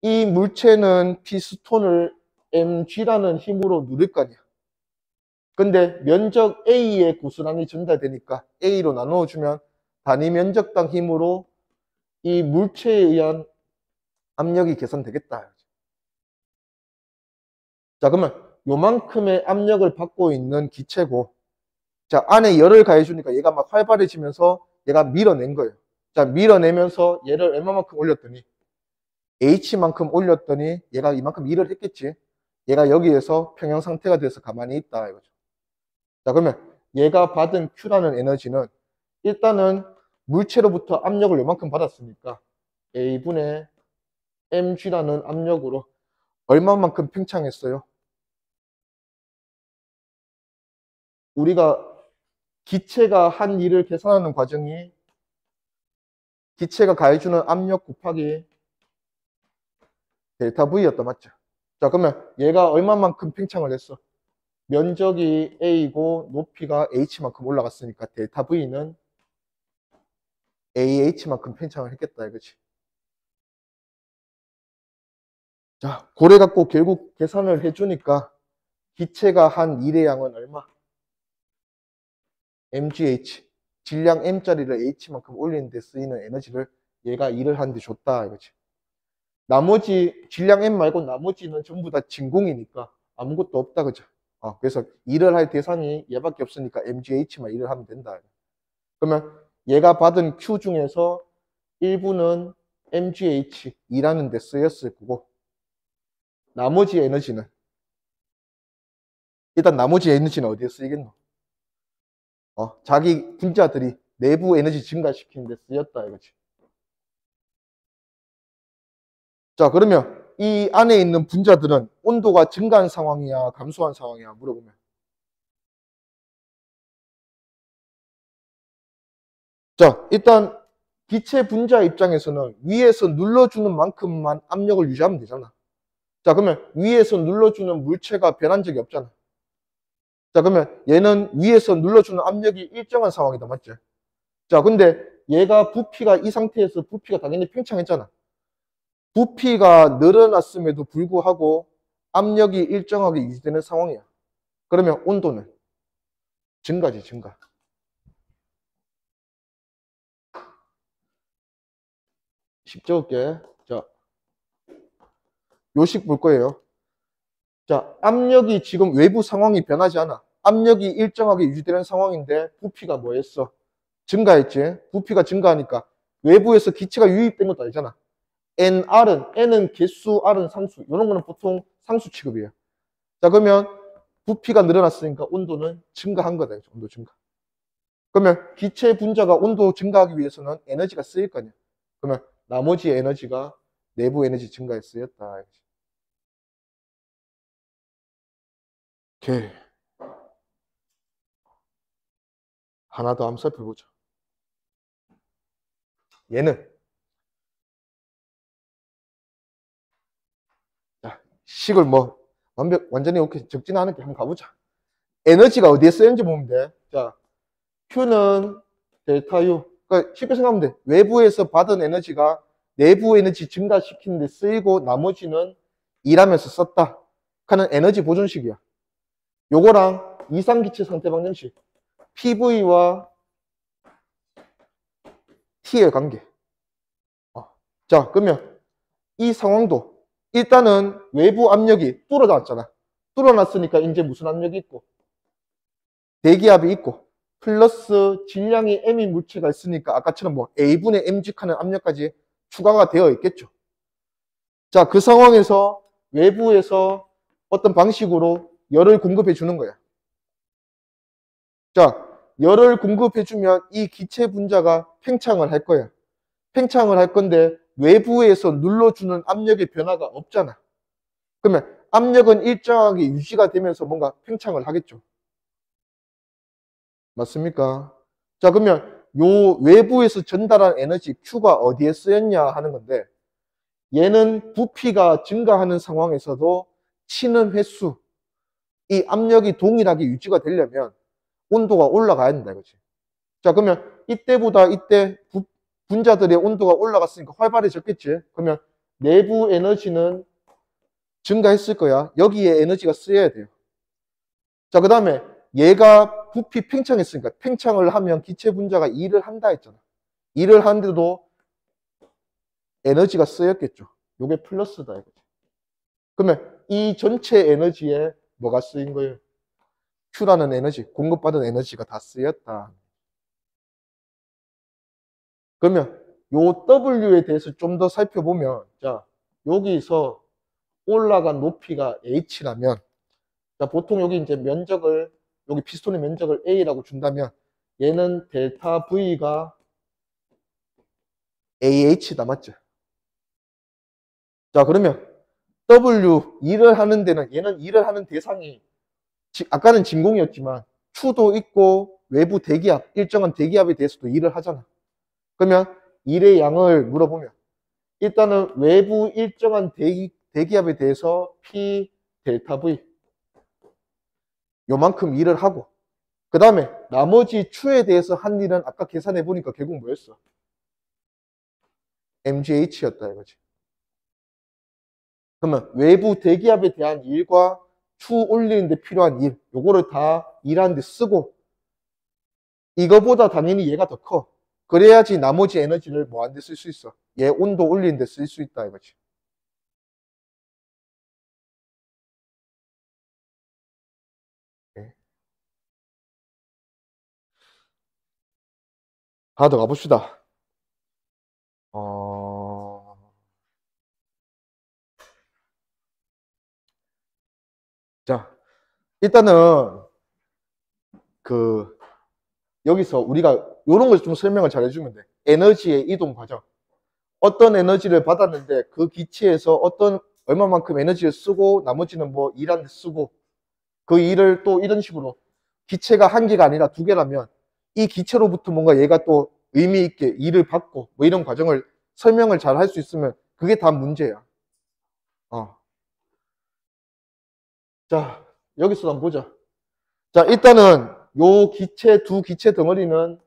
이 물체는 피스톤을 mg라는 힘으로 누를 거 아니야. 근데 면적 A의 구수량이 전달되니까 A로 나누어주면 단위 면적당 힘으로 이 물체에 의한 압력이 계산되겠다. 자, 그러면 요만큼의 압력을 받고 있는 기체고, 자, 안에 열을 가해주니까 얘가 막 활발해지면서 얘가 밀어낸 거예요. 자, 밀어내면서 얘를 얼마만큼 올렸더니 H만큼 올렸더니 얘가 이만큼 일을 했겠지. 얘가 여기에서 평형 상태가 돼서 가만히 있다 이거죠. 자, 그러면 얘가 받은 Q라는 에너지는 일단은 물체로부터 압력을 요만큼 받았으니까 A분의 mg라는 압력으로 얼마만큼 팽창했어요? 우리가 기체가 한 일을 계산하는 과정이 기체가 가해주는 압력 곱하기 델타 V였다. 맞죠? 자, 그러면 얘가 얼마만큼 팽창을 했어? 면적이 A고 높이가 H만큼 올라갔으니까 델타 V는 AH만큼 팽창을 했겠다 이거지. 자, 고래 갖고 결국 계산을 해주니까 기체가 한 일의 양은 얼마? mgh. 질량 m짜리를 h만큼 올리는 데 쓰이는 에너지를 얘가 일을 하는데 줬다 이거지. 나머지 질량 M 말고 나머지는 전부 다 진공이니까 아무것도 없다 그죠. 그래서 일을 할 대상이 얘밖에 없으니까 MGH만 일을 하면 된다. 그러면 얘가 받은 Q 중에서 일부는 MGH 일하는 데 쓰였을 거고, 나머지 에너지는 일단 나머지 에너지는 어디에 쓰이겠노? 자기 분자들이 내부 에너지 증가시키는 데 쓰였다 이거지. 자, 그러면 이 안에 있는 분자들은 온도가 증가한 상황이야, 감소한 상황이야 물어보면. 자, 일단 기체 분자 입장에서는 위에서 눌러주는 만큼만 압력을 유지하면 되잖아. 자, 그러면 위에서 눌러주는 물체가 변한 적이 없잖아. 자, 그러면 얘는 위에서 눌러주는 압력이 일정한 상황이다, 맞지? 자, 근데 얘가 부피가 이 상태에서 부피가 당연히 팽창했잖아. 부피가 늘어났음에도 불구하고 압력이 일정하게 유지되는 상황이야. 그러면 온도는 증가지, 증가. 쉽게. 자, 요식 볼 거예요. 자, 압력이 지금 외부 상황이 변하지 않아. 압력이 일정하게 유지되는 상황인데 부피가 뭐였어? 증가했지. 부피가 증가하니까 외부에서 기체가 유입된 것도 아니잖아. N은 개수, R은 상수. 이런 거는 보통 상수 취급이에요. 자, 그러면 부피가 늘어났으니까 온도는 증가한 거다. 온도 증가. 그러면 기체 분자가 온도 증가하기 위해서는 에너지가 쓰일 거 아니야. 그러면 나머지 에너지가 내부 에너지 증가에 쓰였다. 오케이. 하나 더 한번 살펴보자. 얘는 자, 식을 뭐 완전히 이렇게 적지는 않을게 한번 가보자. 에너지가 어디에 쓰였는지 보면 돼. 자, Q는 델타 U. 그러니까 쉽게 생각하면 돼. 외부에서 받은 에너지가 내부 에너지 증가시키는 데 쓰이고 나머지는 일하면서 썼다 하는 에너지 보존식이야. 요거랑 이상기체 상태 방정식 PV와 T의 관계. 자, 그러면 이 상황도 일단은 외부 압력이 뚫어놨잖아. 뚫어놨으니까 이제 무슨 압력이 있고 대기압이 있고 플러스 질량이 M인 물체가 있으니까 아까처럼 뭐 A분의 M직 하는 압력까지 추가가 되어 있겠죠. 자, 그 상황에서 외부에서 어떤 방식으로 열을 공급해 주는 거야. 자, 열을 공급해 주면 이 기체 분자가 팽창을 할 거야. 팽창을 할 건데 외부에서 눌러주는 압력의 변화가 없잖아. 그러면 압력은 일정하게 유지가 되면서 뭔가 팽창을 하겠죠. 맞습니까? 자, 그러면 요 외부에서 전달한 에너지 Q가 어디에 쓰였냐 하는 건데 얘는 부피가 증가하는 상황에서도 치는 횟수, 이 압력이 동일하게 유지가 되려면 온도가 올라가야 된다 이거지. 자, 그러면 이때보다 이때 분자들의 온도가 올라갔으니까 활발해졌겠지. 그러면 내부 에너지는 증가했을 거야. 여기에 에너지가 쓰여야 돼요. 자, 그 다음에 얘가 부피 팽창했으니까 팽창을 하면 기체 분자가 일을 한다 했잖아. 일을 하는데도 에너지가 쓰였겠죠. 요게 플러스다 이거지. 그러면 이 전체 에너지에 뭐가 쓰인 거예요? Q라는 에너지, 공급받은 에너지가 다 쓰였다. 그러면 요 W에 대해서 좀 더 살펴보면, 자, 여기서 올라간 높이가 H라면, 자, 보통 여기 이제 면적을, 여기 피스톤의 면적을 A라고 준다면, 얘는 델타 V가 AH다, 맞죠? 자, 그러면 W, 일을 하는 데는, 얘는 일을 하는 대상이, 아까는 진공이었지만, Q도 있고, 외부 대기압, 일정한 대기압에 대해서도 일을 하잖아. 그러면 일의 양을 물어보면 일단은 외부 일정한 대기압에 대해서 P 델타 V 요만큼 일을 하고 그 다음에 나머지 추에 대해서 한 일은 아까 계산해 보니까 결국 뭐였어? MGH였다 이거지. 그러면 외부 대기압에 대한 일과 추 올리는 데 필요한 일 요거를 다 일하는 데 쓰고 이거보다 당연히 얘가 더 커. 그래야지 나머지 에너지를 뭐 하는 데 쓸 수 있어? 얘 온도 올리는 데 쓸 수 있다 이거지. 네. 하나 더 가봅시다. 어... 자, 일단은 그 여기서 우리가 이런 걸 좀 설명을 잘 해주면 돼. 에너지의 이동 과정. 어떤 에너지를 받았는데 그 기체에서 어떤 얼마만큼 에너지를 쓰고 나머지는 뭐 일하는 데 쓰고 그 일을 또 이런 식으로 기체가 한 개가 아니라 두 개라면 이 기체로부터 뭔가 얘가 또 의미 있게 일을 받고 뭐 이런 과정을 설명을 잘 할 수 있으면 그게 다 문제야. 어. 자, 여기서 한번 보자. 자, 일단은 요 기체 두 기체 덩어리는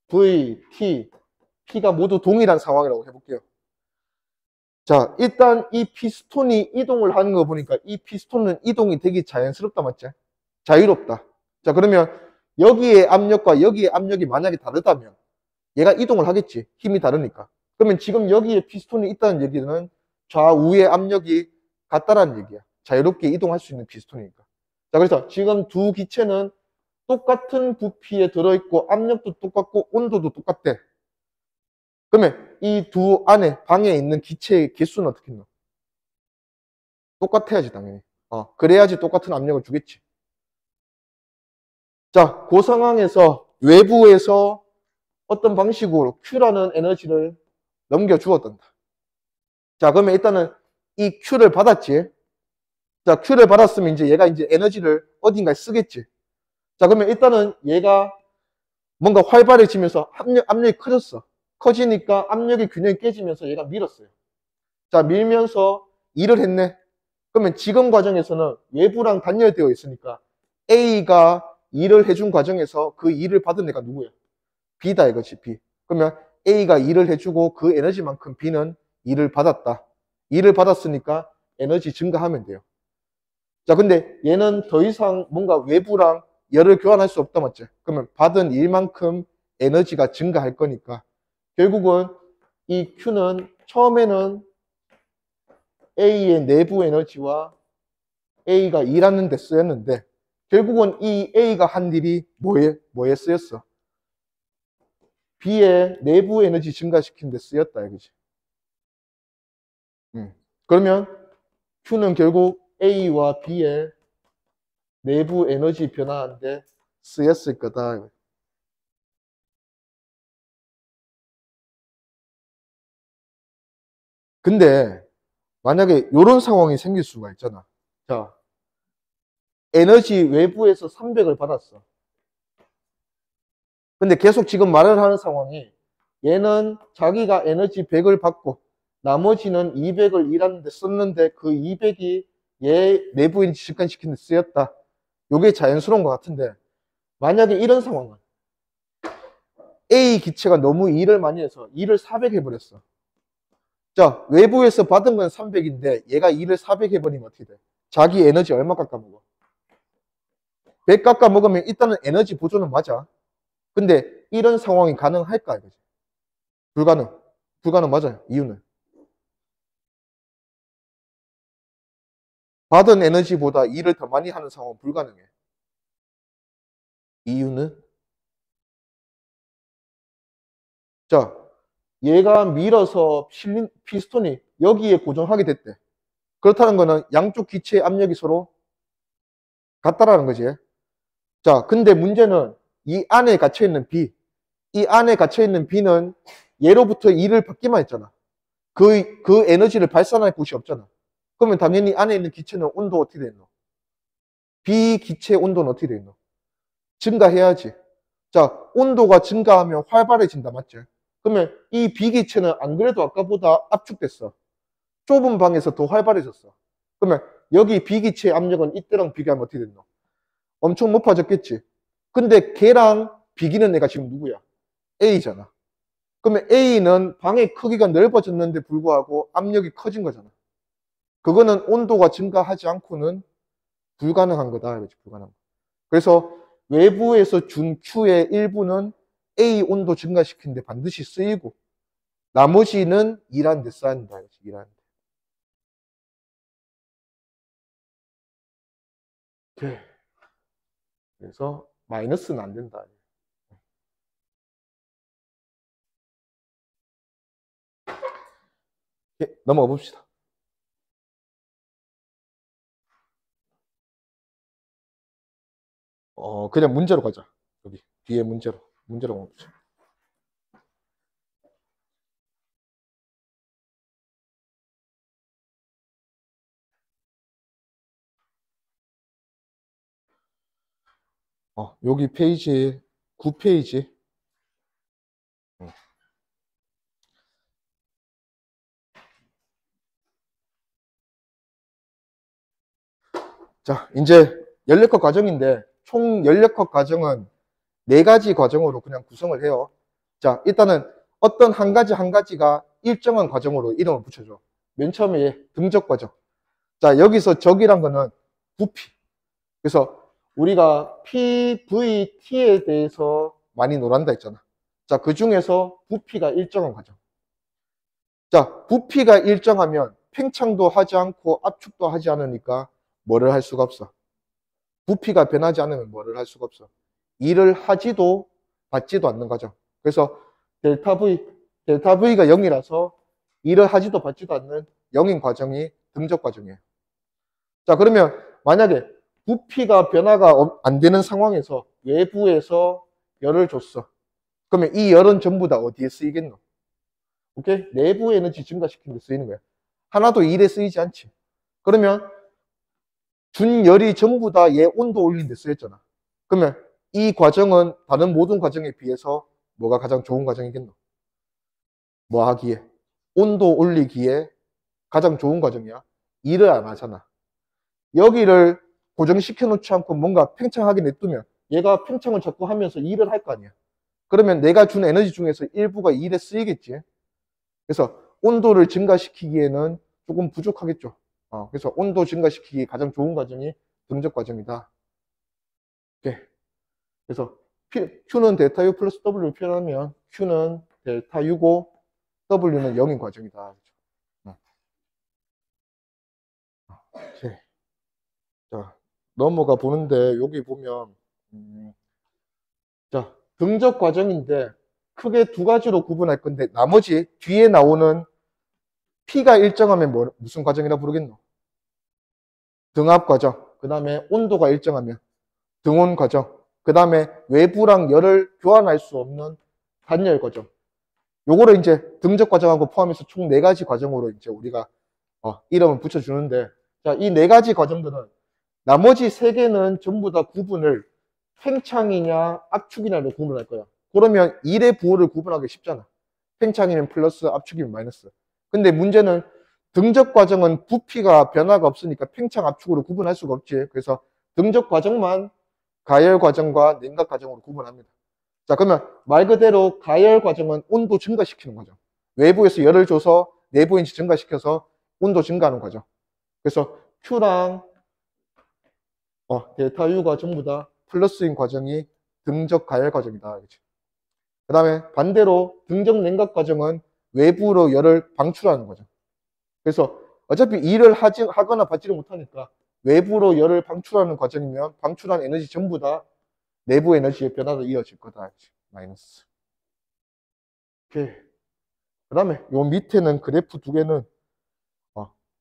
V, T, P가 모두 동일한 상황이라고 해볼게요. 자, 일단 이 피스톤이 이동을 하는 거 보니까 이 피스톤은 이동이 되게 자연스럽다, 맞지? 자유롭다. 자, 그러면 여기의 압력과 여기의 압력이 만약에 다르다면 얘가 이동을 하겠지. 힘이 다르니까. 그러면 지금 여기에 피스톤이 있다는 얘기는 좌우의 압력이 같다라는 얘기야. 자유롭게 이동할 수 있는 피스톤이니까. 자, 그래서 지금 두 기체는 똑같은 부피에 들어있고 압력도 똑같고 온도도 똑같대. 그러면 이 두 안에 방에 있는 기체의 개수는 어떻게 했노? 똑같아야지 당연히. 그래야지 똑같은 압력을 주겠지. 자, 그 상황에서 외부에서 어떤 방식으로 Q라는 에너지를 넘겨주었단다. 자, 그러면 일단은 이 Q를 받았지. 자, Q를 받았으면 이제 얘가 이제 에너지를 어딘가에 쓰겠지. 자, 그러면 일단은 얘가 뭔가 활발해지면서 압력이 커졌어. 커지니까 압력의 균형이 깨지면서 얘가 밀었어요. 자, 밀면서 일을 했네. 그러면 지금 과정에서는 외부랑 단열되어 있으니까 A가 일을 해준 과정에서 그 일을 받은 애가 누구야? B다 이거지, B. 그러면 A가 일을 해주고 그 에너지만큼 B는 일을 받았다. 일을 받았으니까 에너지 증가하면 돼요. 자, 근데 얘는 더 이상 뭔가 외부랑 열을 교환할 수 없다, 맞지? 그러면 받은 일만큼 에너지가 증가할 거니까 결국은 이 Q는 처음에는 A의 내부 에너지와 A가 일하는 데 쓰였는데 결국은 이 A가 한 일이 뭐에 쓰였어? B의 내부 에너지 증가시키는 데 쓰였다 이거지. 그러면 Q는 결국 A와 B의 내부 에너지 변화하는데 쓰였을 거다. 근데 만약에 이런 상황이 생길 수가 있잖아. 자, 에너지 외부에서 300을 받았어. 근데 계속 지금 말을 하는 상황이 얘는 자기가 에너지 100을 받고 나머지는 200을 일하는데 썼는데 그 200이 얘 내부 에너지 증가시키는 데 쓰였다. 요게 자연스러운 것 같은데 만약에 이런 상황은 A 기체가 너무 일을 많이 해서 일을 400 해버렸어. 자, 외부에서 받은 건 300인데 얘가 일을 400 해버리면 어떻게 돼? 자기 에너지 얼마 깎아먹어? 100 깎아먹으면 일단은 에너지 보조는 맞아. 근데 이런 상황이 가능할까 이거지? 불가능. 불가능 맞아요. 이유는 받은 에너지보다 일을 더 많이 하는 상황은 불가능해. 이유는 자, 얘가 밀어서 실린 피스톤이 여기에 고정하게 됐대. 그렇다는 거는 양쪽 기체의 압력이 서로 같다라는 거지. 자, 근데 문제는 이 안에 갇혀있는 B, 이 안에 갇혀있는 B는 얘로부터 일을 받기만 했잖아. 그 에너지를 발산할 곳이 없잖아. 그러면 당연히 안에 있는 기체는 온도 어떻게 되노? B 기체 온도는 어떻게 되노? 증가해야지. 자, 온도가 증가하면 활발해진다, 맞지? 그러면 이 B 기체는 안 그래도 아까보다 압축됐어. 좁은 방에서 더 활발해졌어. 그러면 여기 B 기체의 압력은 이때랑 비교하면 어떻게 되노? 엄청 높아졌겠지. 근데 걔랑 비기는 애가 지금 누구야? A잖아. 그러면 A는 방의 크기가 넓어졌는데 불구하고 압력이 커진 거잖아. 그거는 온도가 증가하지 않고는 불가능한 거다. 불가능. 그래서 외부에서 준 Q의 일부는 A 온도 증가시키는데 반드시 쓰이고 나머지는 일하는 데 써야 한다. 일하는 데. 오케이. 그래서 마이너스는 안 된다. 넘어가 봅시다. 그냥 문제로 가자. 여기 뒤에 문제로 가보자. 여기 페이지 9페이지. 자, 이제 연력학 과정인데 총 연력학 과정은 4가지 과정으로 그냥 구성을 해요. 자, 일단은 어떤 한 가지가 일정한 과정으로 이름을 붙여줘. 맨 처음에 등적 과정. 자, 여기서 적이란 거는 부피. 그래서 우리가 PVT에 대해서 많이 논한다 했잖아. 자, 그 중에서 부피가 일정한 과정. 자, 부피가 일정하면 팽창도 하지 않고 압축도 하지 않으니까 뭐를 할 수가 없어. 부피가 변하지 않으면 뭐를 할 수가 없어. 일을 하지도 받지도 않는 과정. 그래서 델타 V가 0이라서 일을 하지도 받지도 않는 0인 과정이 등적 과정이에요. 자, 그러면 만약에 부피가 변화가 안 되는 상황에서 외부에서 열을 줬어. 그러면 이 열은 전부 다 어디에 쓰이겠노? 오케이? 내부 에너지 증가시키는 데 쓰이는 거야. 하나도 일에 쓰이지 않지. 그러면 준 열이 전부 다 얘 온도 올리는 데 쓰였잖아. 그러면 이 과정은 다른 모든 과정에 비해서 뭐가 가장 좋은 과정이겠노? 뭐 하기에? 온도 올리기에 가장 좋은 과정이야. 일을 안 하잖아. 여기를 고정시켜 놓지 않고 뭔가 팽창하게 냅두면 얘가 팽창을 자꾸 하면서 일을 할 거 아니야. 그러면 내가 준 에너지 중에서 일부가 일에 쓰이겠지. 그래서 온도를 증가시키기에는 조금 부족하겠죠. 그래서 온도 증가시키기 가장 좋은 과정이 등적 과정이다. 오케이. 그래서 Q는 델타 U 플러스 W를 표현하면 Q는 델타 U고 W는 0인 과정이다. 오케이. 자, 넘어가 보는데 여기 보면 자, 등적 과정인데 크게 2가지로 구분할 건데 나머지 뒤에 나오는 P가 일정하면 무슨 과정이라 부르겠노? 등압 과정. 그 다음에 온도가 일정하면 등온 과정. 그 다음에 외부랑 열을 교환할 수 없는 단열 과정. 요거를 이제 등적 과정하고 포함해서 총 4가지 과정으로 이제 우리가 이름을 붙여주는데, 자, 이 4가지 과정들은 나머지 3개는 전부 다 구분을 팽창이냐 압축이냐로 구분할 거야. 그러면 1의 부호를 구분하기 쉽잖아. 팽창이면 플러스, 압축이면 마이너스. 근데 문제는 등적 과정은 부피가 변화가 없으니까 팽창, 압축으로 구분할 수가 없지. 그래서 등적 과정만 가열 과정과 냉각 과정으로 구분합니다. 자, 그러면 말 그대로 가열 과정은 온도 증가시키는 과정. 외부에서 열을 줘서 내부 에너지 증가시켜서 온도 증가하는 과정. 그래서 Q랑 델타 U가 전부 다 플러스인 과정이 등적 가열 과정이다. 그 다음에 반대로 등적 냉각 과정은 외부로 열을 방출하는 과정. 그래서 어차피 일을 하거나 받지를 못하니까 외부로 열을 방출하는 과정이면 방출한 에너지 전부 다 내부 에너지의 변화로 이어질 거다. 마이너스. 오케이. 그 다음에 요 밑에는 그래프 2개는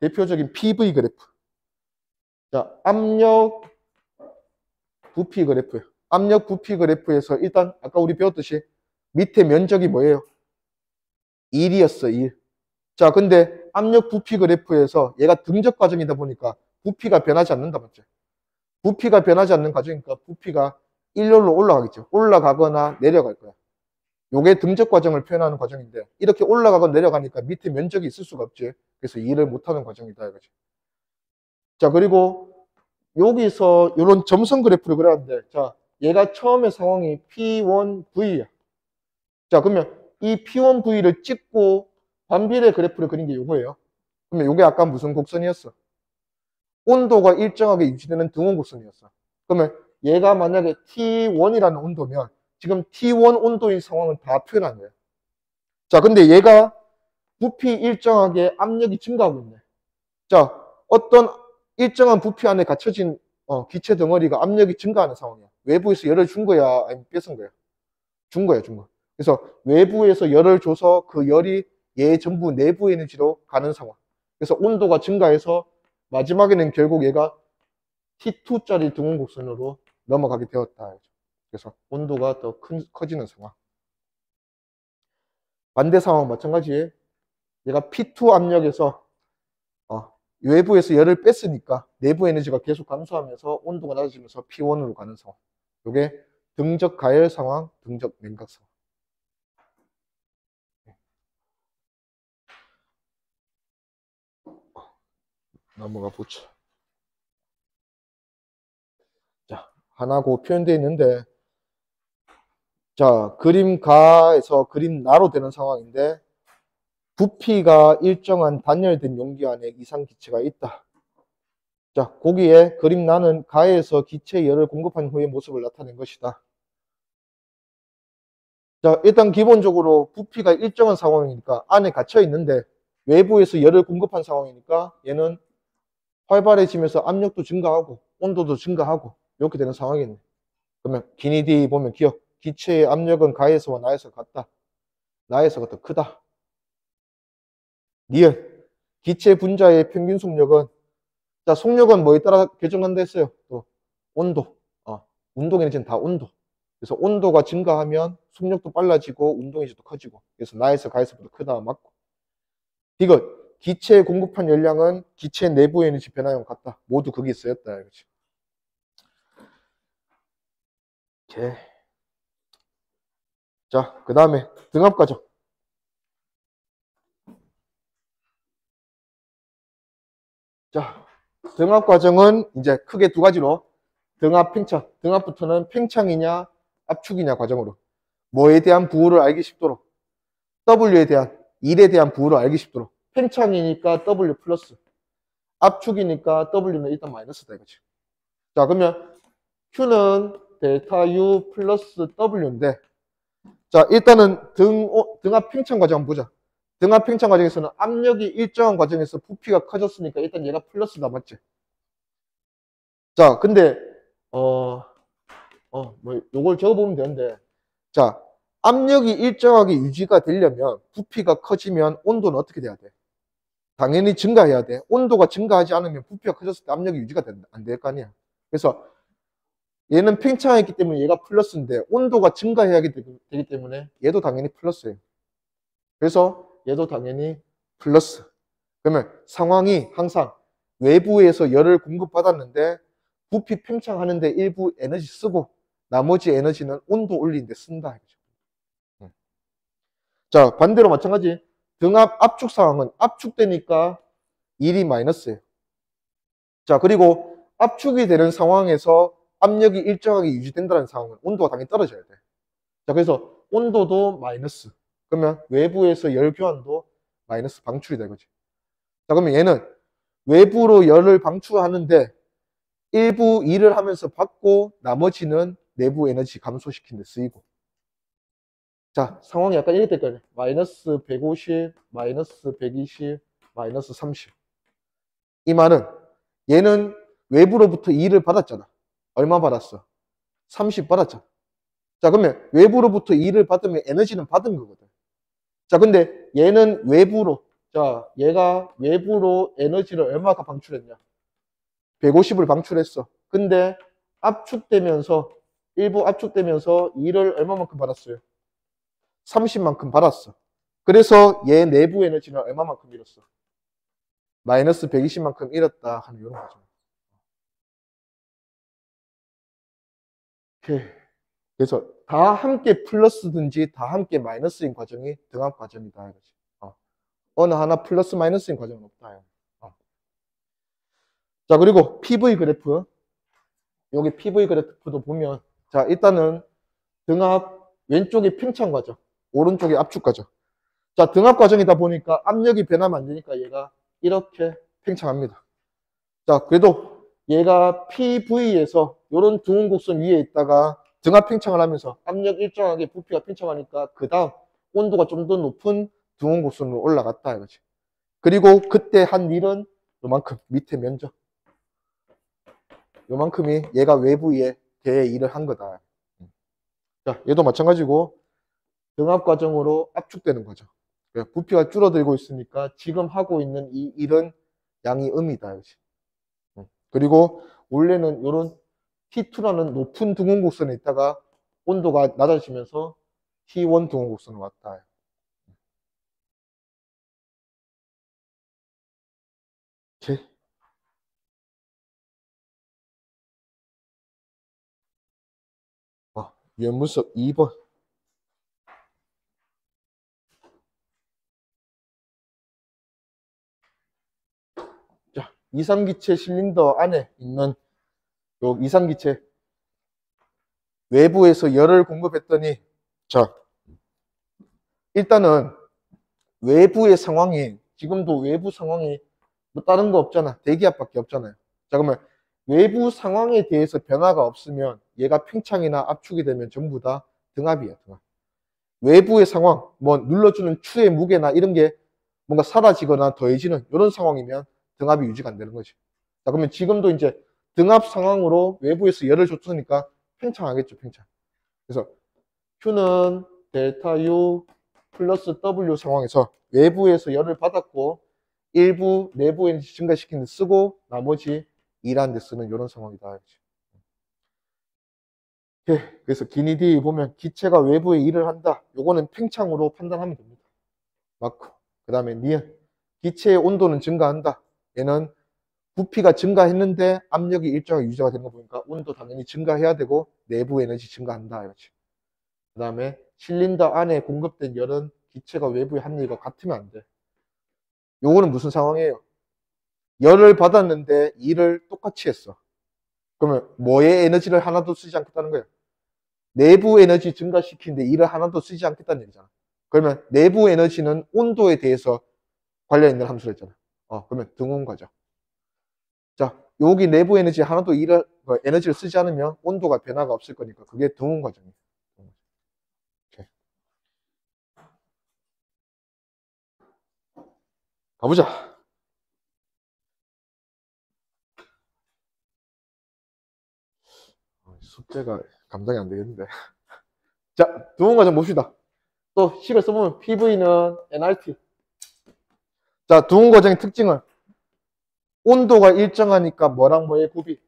대표적인 PV 그래프. 자, 압력 부피 그래프. 압력 부피 그래프에서 일단 아까 우리 배웠듯이 밑에 면적이 뭐예요? 1이었어, 1. 자, 근데 압력 부피 그래프에서 얘가 등적 과정이다 보니까 부피가 변하지 않는다, 맞죠? 부피가 변하지 않는 과정이니까 부피가 일렬로 올라가겠죠. 올라가거나 내려갈 거야. 요게 등적 과정을 표현하는 과정인데 이렇게 올라가거나 내려가니까 밑에 면적이 있을 수가 없지. 그래서 일을 못하는 과정이다, 이거지. 자, 그리고 여기서 이런 점선 그래프를 그렸는데, 자, 얘가 처음에 상황이 P1V야. 자, 그러면 이 P1V를 찍고 반비례 그래프를 그린 게 요거예요. 그러면 요게 아까 무슨 곡선이었어? 온도가 일정하게 유지되는 등원 곡선이었어. 그러면 얘가 만약에 T1이라는 온도면 지금 T1 온도인 상황은 다 표현한 거예요. 자, 근데 얘가 부피 일정하게 압력이 증가하고 있네. 자, 어떤 일정한 부피 안에 갇혀진 기체 덩어리가 압력이 증가하는 상황이야. 외부에서 열을 준 거야? 아니면 뺏은 거야? 준 거야, 준 거. 그래서 외부에서 열을 줘서 그 열이 얘 전부 내부 에너지로 가는 상황. 그래서 온도가 증가해서 마지막에는 결국 얘가 T2짜리 등원 곡선으로 넘어가게 되었다. 그래서 온도가 더 커지는 상황. 반대 상황 마찬가지. 얘가 P2 압력에서 외부에서 열을 뺐으니까 내부 에너지가 계속 감소하면서 온도가 낮아지면서 P1으로 가는 상황. 이게 등적 가열 상황, 등적 냉각 상황. 넘어가 보죠. 자, 하나고 표현되어 있는데, 자, 그림 가에서 그림 나로 되는 상황인데, 부피가 일정한 단열된 용기 안에 이상 기체가 있다. 자, 거기에 그림 나는 가에서 기체에 열을 공급한 후의 모습을 나타낸 것이다. 자, 일단 기본적으로 부피가 일정한 상황이니까 안에 갇혀 있는데 외부에서 열을 공급한 상황이니까 얘는 활발해지면서 압력도 증가하고 온도도 증가하고 이렇게 되는 상황이네. 그러면 기니디 보면 기억. 기체의 압력은 가에서와 나에서 같다. 나에서가 더 크다. 니은. 기체 분자의 평균 속력은, 자, 속력은 뭐에 따라 결정한다 했어요? 또 온도. 운동 에너지는 다 온도. 그래서 온도가 증가하면 속력도 빨라지고 운동 에너지도 커지고. 그래서 나에서 가에서보다 크다 맞고. 이것. 기체에 공급한 열량은 기체 내부 에너지 변화형 같다. 모두 거기에 쓰였다. 이거지. 오케이. 자, 그 다음에 등압 과정. 자, 등압 과정은 이제 크게 두 가지로 등압, 팽창. 등압부터는 팽창이냐 압축이냐 과정으로 뭐에 대한 부호를 알기 쉽도록 W에 대한 일에 대한 부호를 알기 쉽도록 팽창이니까 W 플러스 압축이니까 W는 일단 마이너스다 이거지. 자, 그러면 Q는 델타 U 플러스 W인데, 자, 일단은 등압 팽창 과정 한번 보자. 등압 팽창 과정에서는 압력이 일정한 과정에서 부피가 커졌으니까 일단 얘가 플러스다 맞지? 자, 근데 뭐 요걸 적어보면 되는데, 자, 압력이 일정하게 유지가 되려면 부피가 커지면 온도는 어떻게 돼야 돼? 당연히 증가해야 돼. 온도가 증가하지 않으면 부피가 커졌을 때 압력이 유지가 안 될 거 아니야. 그래서 얘는 팽창했기 때문에 얘가 플러스인데 온도가 증가해야 되기 때문에 얘도 당연히 플러스예요. 그래서 얘도 당연히 플러스. 그러면 상황이 항상 외부에서 열을 공급받았는데 부피 팽창하는데 일부 에너지 쓰고 나머지 에너지는 온도 올리는데 쓴다. 자, 반대로 마찬가지. 등압 압축 상황은 압축되니까 1이 마이너스예요. 자, 그리고 압축이 되는 상황에서 압력이 일정하게 유지된다는 상황은 온도가 당연히 떨어져야 돼. 자, 그래서 온도도 마이너스. 그러면 외부에서 열 교환도 마이너스 방출이 되거지. 자, 그러면 얘는 외부로 열을 방출하는데 일부 일을 하면서 받고 나머지는 내부 에너지 감소시키는 데 쓰이고. 자, 상황이 약간 이렇게 될 거예요. 마이너스 150, 마이너스 120, 마이너스 30. 이 말은 얘는 외부로부터 일을 받았잖아. 얼마 받았어? 30 받았잖아. 자, 그러면 외부로부터 일을 받으면 에너지는 받은 거거든. 자, 근데 얘는 외부로, 자, 얘가 외부로 에너지를 얼마가 방출했냐? 150을 방출했어. 근데 압축되면서, 일부 압축되면서 일을 얼마만큼 받았어요? 30만큼 받았어. 그래서 얘 내부 에너지는 얼마만큼 잃었어? 마이너스 120만큼 잃었다 하는 이런 거죠. 오케이. 그래서 다 함께 플러스든지 다 함께 마이너스인 과정이 등압 과정이다. 이거지. 어느 하나 플러스 마이너스인 과정은 없다. 자, 그리고 PV 그래프. 여기 PV 그래프도 보면, 자, 일단은 등압 왼쪽이 팽창 과정, 오른쪽이 압축 과정. 자, 등압 과정이다 보니까 압력이 변하면 안 되니까 얘가 이렇게 팽창합니다. 자, 그래도 얘가 PV에서 이런 등원 곡선 위에 있다가 등압 팽창을 하면서 압력 일정하게 부피가 팽창하니까 그 다음 온도가 좀 더 높은 등원 곡선으로 올라갔다 이거지. 그리고 그때 한 일은 요만큼 밑에 면적. 요만큼이 얘가 외부에 대해 일을 한 거다. 자, 얘도 마찬가지고 등압 과정으로 압축되는 거죠. 부피가 줄어들고 있으니까 지금 하고 있는 이 일은 양이 음이다. 이거지. 그리고 원래는 요런 T2라는 높은 등원 곡선에 있다가 온도가 낮아지면서 T1 등원 곡선으로 왔다. 오케이.原문서 2번. 자, 이상기체 실린더 안에 있는 요 이상기체 외부에서 열을 공급했더니, 자, 일단은 외부의 상황이, 지금도 외부 상황이 뭐 다른 거 없잖아. 대기압밖에 없잖아요. 자, 그러면 외부 상황에 대해서 변화가 없으면 얘가 팽창이나 압축이 되면 전부 다 등압이야, 등압. 외부의 상황, 뭐 눌러주는 추의 무게나 이런 게 뭔가 사라지거나 더해지는 이런 상황이면 등압이 유지가 안 되는 거지. 자, 그러면 지금도 이제 등압 상황으로 외부에서 열을 줬으니까 팽창하겠죠, 팽창. 그래서 Q는 델타 U 플러스 W 상황에서 외부에서 열을 받았고 일부 내부 에너지 증가시키는 데 쓰고 나머지 일하는 데 쓰는 이런 상황이다. 그래서 기니디 보면 기체가 외부에 일을 한다. 요거는 팽창으로 판단하면 됩니다. 맞고. 그 다음에 니은 기체의 온도는 증가한다. 얘는 부피가 증가했는데 압력이 일정하게 유지가 되는 거 보니까 온도 당연히 증가해야 되고 내부 에너지 증가한다. 이렇지. 그 다음에 실린더 안에 공급된 열은 기체가 외부에 한 일과 같으면 안 돼. 요거는 무슨 상황이에요? 열을 받았는데 일을 똑같이 했어. 그러면 뭐의 에너지를 하나도 쓰지 않겠다는 거예요? 내부 에너지 증가시키는데 일을 하나도 쓰지 않겠다는 얘기잖아. 그러면 내부 에너지는 온도에 대해서 관련 있는 함수를 했잖아. 그러면 등온 과정. 자, 여기 내부 에너지 하나도 에너지를 쓰지 않으면 온도가 변화가 없을 거니까 그게 등온 과정이에요. 오케이. 가보자. 숙제가 감당이 안 되겠는데. 자, 등온 과정 봅시다. 또 식을 써보면 PV는 nRT. 자, 등온 과정의 특징은 온도가 일정하니까 뭐랑 뭐의 곱이?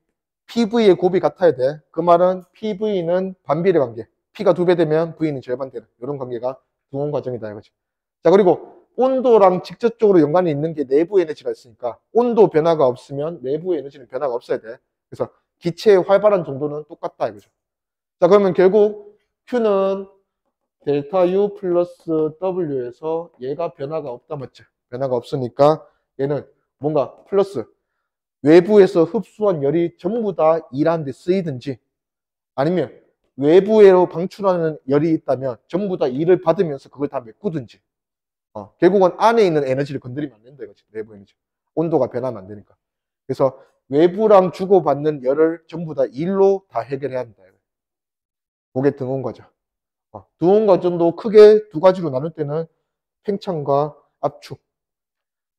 PV의 곱이 같아야 돼. 그 말은 PV는 반비례 관계. P가 2배 되면 V는 절반 되는 이런 관계가 등온 과정이다 이거지. 자, 그리고 온도랑 직접적으로 연관이 있는 게 내부 에너지가 있으니까 온도 변화가 없으면 내부 에너지는 변화가 없어야 돼. 그래서 기체의 활발한 정도는 똑같다 이거죠. 자, 그러면 결국 Q는 델타 U 플러스 W에서 얘가 변화가 없다 맞죠? 변화가 없으니까 얘는 뭔가 플러스 외부에서 흡수한 열이 전부 다 일하는 데 쓰이든지 아니면 외부로 방출하는 열이 있다면 전부 다 일을 받으면서 그걸 다 메꾸든지 결국은 안에 있는 에너지를 건드리면 안 된다 이거지. 내부 에너지. 온도가 변하면 안 되니까. 그래서 외부랑 주고받는 열을 전부 다 일로 다 해결해야 한다. 그게 등온 과정. 등온 과정도 크게 두 가지로 나눌 때는 팽창과 압축.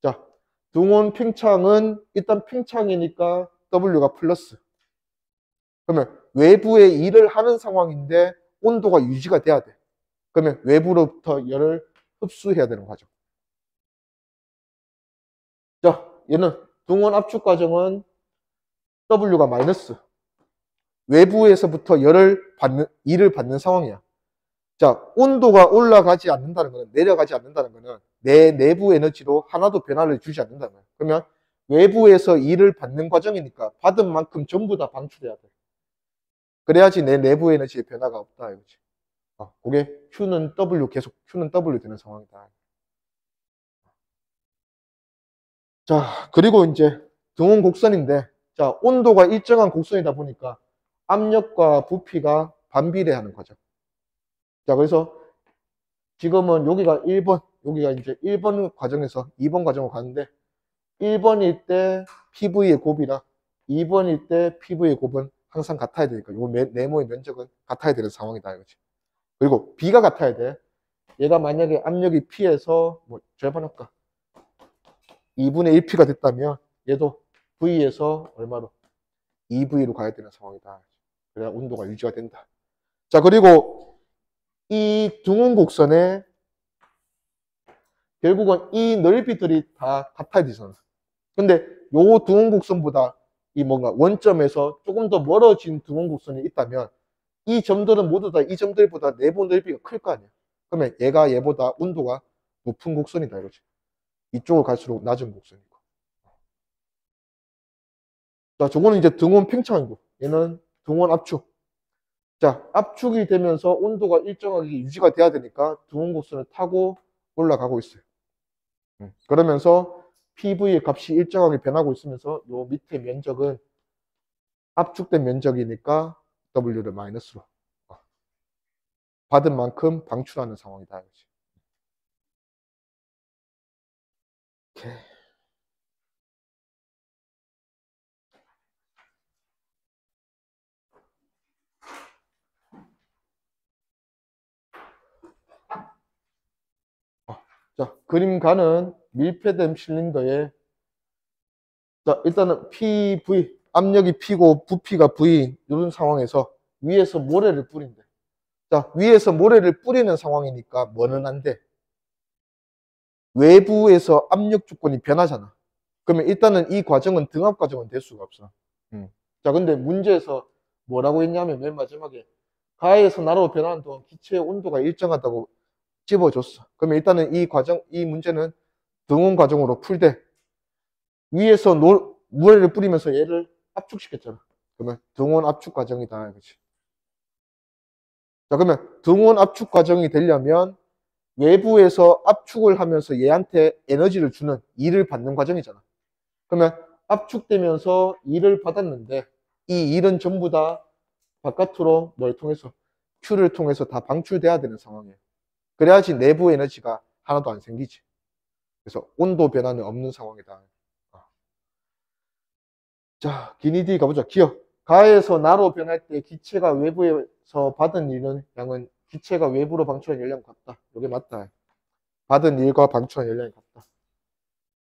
자, 등온 팽창은 일단 팽창이니까 W가 플러스. 그러면 외부에 일을 하는 상황인데 온도가 유지가 돼야 돼. 그러면 외부로부터 열을 흡수해야 되는 과정. 자, 얘는 등온 압축 과정은 W가 마이너스. 외부에서부터 일을 받는 상황이야. 자, 온도가 올라가지 않는다는 거는, 내려가지 않는다는 거는 내 내부 에너지로 하나도 변화를 주지 않는다는 거야. 그러면 외부에서 일을 받는 과정이니까 받은 만큼 전부 다 방출해야 돼. 그래야지 내 내부 에너지의 변화가 없다 이거지. 그게 Q는 W 계속 Q는 W 되는 상황이다. 자, 그리고 이제 등온 곡선인데, 자, 온도가 일정한 곡선이다 보니까 압력과 부피가 반비례하는 거죠. 자, 그래서 지금은 여기가 1번, 여기가 이제 1번 과정에서 2번 과정으로 가는데 1번일 때 PV의 곱이랑 2번일 때 PV의 곱은 항상 같아야 되니까 요 네모의 면적은 같아야 되는 상황이다 이거지. 그리고 B가 같아야 돼. 얘가 만약에 압력이 P에서 뭐 절반 할까? 2분의 1P가 됐다면 얘도 V에서 얼마로? 2V로 가야 되는 상황이다. 그래야 온도가 유지가 된다. 자, 그리고 이 둥근 곡선에 결국은 이 넓이들이 다 같아야 되잖아. 근데 요 둥근 곡선보다 이 뭔가 원점에서 조금 더 멀어진 둥근 곡선이 있다면 이 점들은 모두 다 이 점들보다 내부 넓이가 클 거 아니야. 그러면 얘가 얘보다 온도가 높은 곡선이다 이거지. 이쪽을 갈수록 낮은 곡선이고. 자, 저거는 이제 등원 팽창이고 얘는 등원 압축. 자, 압축이 되면서 온도가 일정하게 유지가 돼야 되니까 등원 곡선을 타고 올라가고 있어요. 그러면서 PV의 값이 일정하게 변하고 있으면서 요 밑에 면적은 압축된 면적이니까 W를 마이너스로 받은 만큼 방출하는 상황이다. 오케이. 자, 그림가는 밀폐된 실린더에 자, 일단은 PV 압력이 P고 부피가 V인 이런 상황에서 위에서 모래를 뿌린대. 자, 위에서 모래를 뿌리는 상황이니까 뭐는 안 돼. 외부에서 압력 조건이 변하잖아. 그러면 일단은 이 과정은 등압 과정은 될 수가 없어. 자, 근데 문제에서 뭐라고 했냐면 맨 마지막에 가에서 나로 변하는 동안 기체의 온도가 일정하다고 집어줬어. 그러면 일단은 이 과정, 이 문제는 등온 과정으로 풀되 위에서 모래를 뿌리면서 얘를 압축시켰잖아. 그러면 등온 압축 과정이다. 그렇지? 자, 그러면 등온 압축 과정이 되려면 외부에서 압축을 하면서 얘한테 에너지를 주는 일을 받는 과정이잖아. 그러면 압축되면서 일을 받았는데 이 일은 전부 다 바깥으로 뭘 통해서 Q를 통해서 다 방출돼야 되는 상황이에요. 그래야지 내부 에너지가 하나도 안 생기지. 그래서 온도 변화는 없는 상황이다. 자, 기니디 가보자. 기억. 가에서 나로 변할 때 기체가 외부에서 받은 일은 양은 기체가 외부로 방출한 열량 같다. 이게 맞다. 받은 일과 방출한 열량이 같다.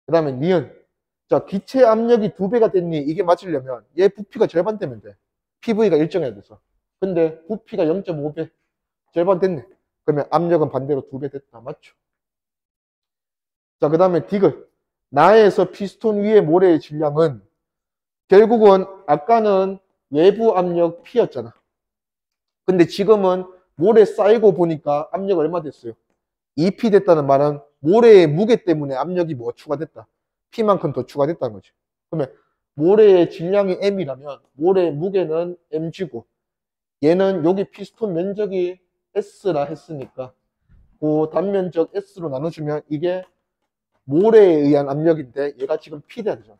그 다음에 니은. 자, 기체 압력이 2배가 됐니? 이게 맞으려면 얘 부피가 절반 되면 돼. PV가 일정해야 돼서. 근데 부피가 0.5배. 절반 됐네. 그러면 압력은 반대로 2배 됐다. 맞죠? 자, 그 다음에 디귿. 나에서 피스톤 위의 모래의 질량은 결국은 아까는 외부 압력 P였잖아. 근데 지금은 모래 쌓이고 보니까 압력 얼마 됐어요? 2P 됐다는 말은 모래의 무게 때문에 압력이 뭐 추가됐다? P만큼 더 추가됐다는 거지. 그러면 모래의 질량이 M이라면 모래의 무게는 Mg고 얘는 여기 피스톤 면적이 S라 했으니까 그 단면적 S로 나눠주면 이게 모래에 의한 압력인데 얘가 지금 P 돼야 되잖아.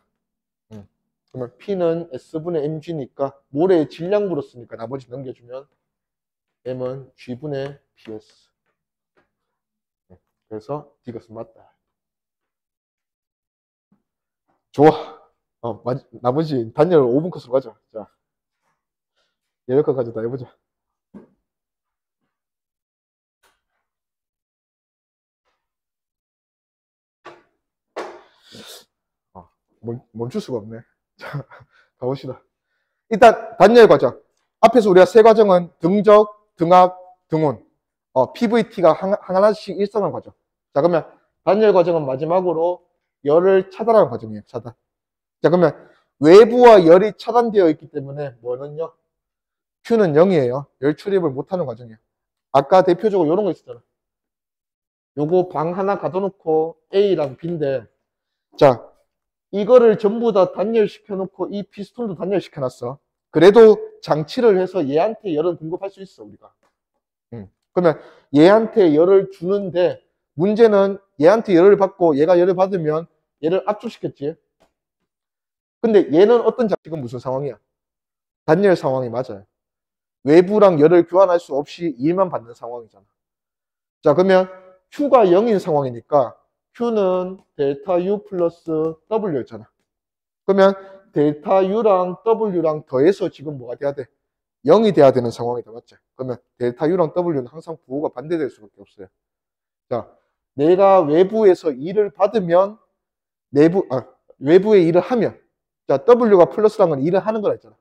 그러면 P는 S분의 mg니까 모래의 질량 물었으니까 나머지 넘겨주면 M은 G분의 PS. 그래서 D것은 맞다. 좋아. 나머지 단열 5분 컷으로 가자. 자, 여기까지 가져다 해보자. 멈출 수가 없네. 자, 가봅시다. 일단 단열 과정. 앞에서 우리가 세 과정은 등적, 등압, 등온. PVT가 하나씩 일정한 과정. 자, 그러면 단열 과정은 마지막으로 열을 차단하는 과정이에요. 차단. 자, 그러면 외부와 열이 차단되어 있기 때문에 뭐는요? Q는 0이에요. 열 출입을 못하는 과정이에요. 아까 대표적으로 이런 거 있었잖아. 요거 방 하나 가둬놓고 A랑 B인데, 자, 이거를 전부 다 단열시켜 놓고 이 피스톤도 단열시켜 놨어. 그래도 장치를 해서 얘한테 열을 공급할 수 있어, 우리가. 그러면 얘한테 열을 주는데, 문제는 얘한테 열을 받고 얘가 열을 받으면 얘를 압축시켰지. 근데 얘는 어떤 지금 무슨 상황이야? 단열 상황이 맞아요. 외부랑 열을 교환할 수 없이 일만 받는 상황이잖아. 자, 그러면 Q가 0인 상황이니까 Q는 델타 U 플러스 W였잖아. 그러면 델타 U랑 W랑 더해서 지금 뭐가 돼야 돼? 0이 돼야 되는 상황이다. 맞죠? 그러면 델타 U랑 W는 항상 부호가 반대될 수밖에 없어요. 자, 내가 외부에서 일을 받으면 외부에 일을 하면, 자, W가 플러스란 건 일을 하는 거라 했잖아.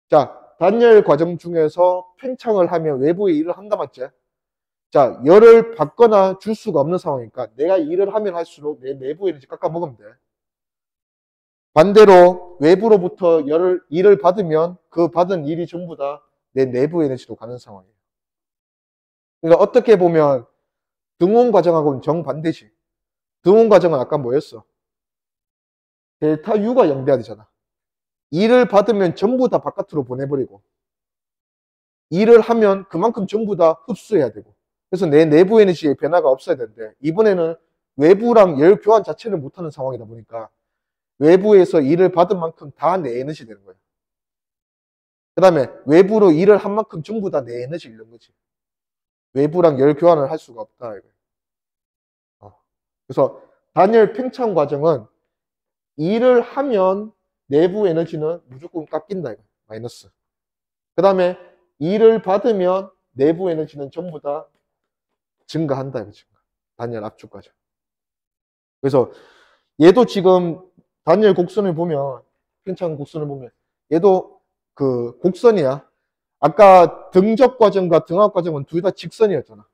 자, 단열 과정 중에서 팽창을 하면 외부에 일을 한다 맞지? 자, 열을 받거나 줄 수가 없는 상황이니까 내가 일을 하면 할수록 내 내부 에너지 깎아 먹으면 돼. 반대로 외부로부터 일을 받으면 그 받은 일이 전부 다 내 내부 에너지로 가는 상황이에요. 그러니까 어떻게 보면 등원 과정하고는 정반대지. 등원 과정은 아까 뭐였어? 델타 U가 0 돼야 되잖아. 일을 받으면 전부 다 바깥으로 보내버리고 일을 하면 그만큼 전부 다 흡수해야 되고 그래서 내 내부 에너지의 변화가 없어야 되는데 이번에는 외부랑 열 교환 자체를 못하는 상황이다 보니까 외부에서 일을 받은 만큼 다 내 에너지 되는 거야. 그 다음에 외부로 일을 한 만큼 전부 다 내 에너지 잃는 거지. 외부랑 열 교환을 할 수가 없다. 그래서 단열 팽창 과정은 일을 하면 내부 에너지는 무조건 깎인다. 마이너스. 그 다음에 일을 받으면 내부 에너지는 전부 다 증가한다. 증가. 단열 압축 과정. 그래서 얘도 지금 단열 곡선을 보면 팽창 곡선을 보면 얘도 그 곡선이야. 아까 등적 과정과 등압 과정은 둘 다 직선이었잖아.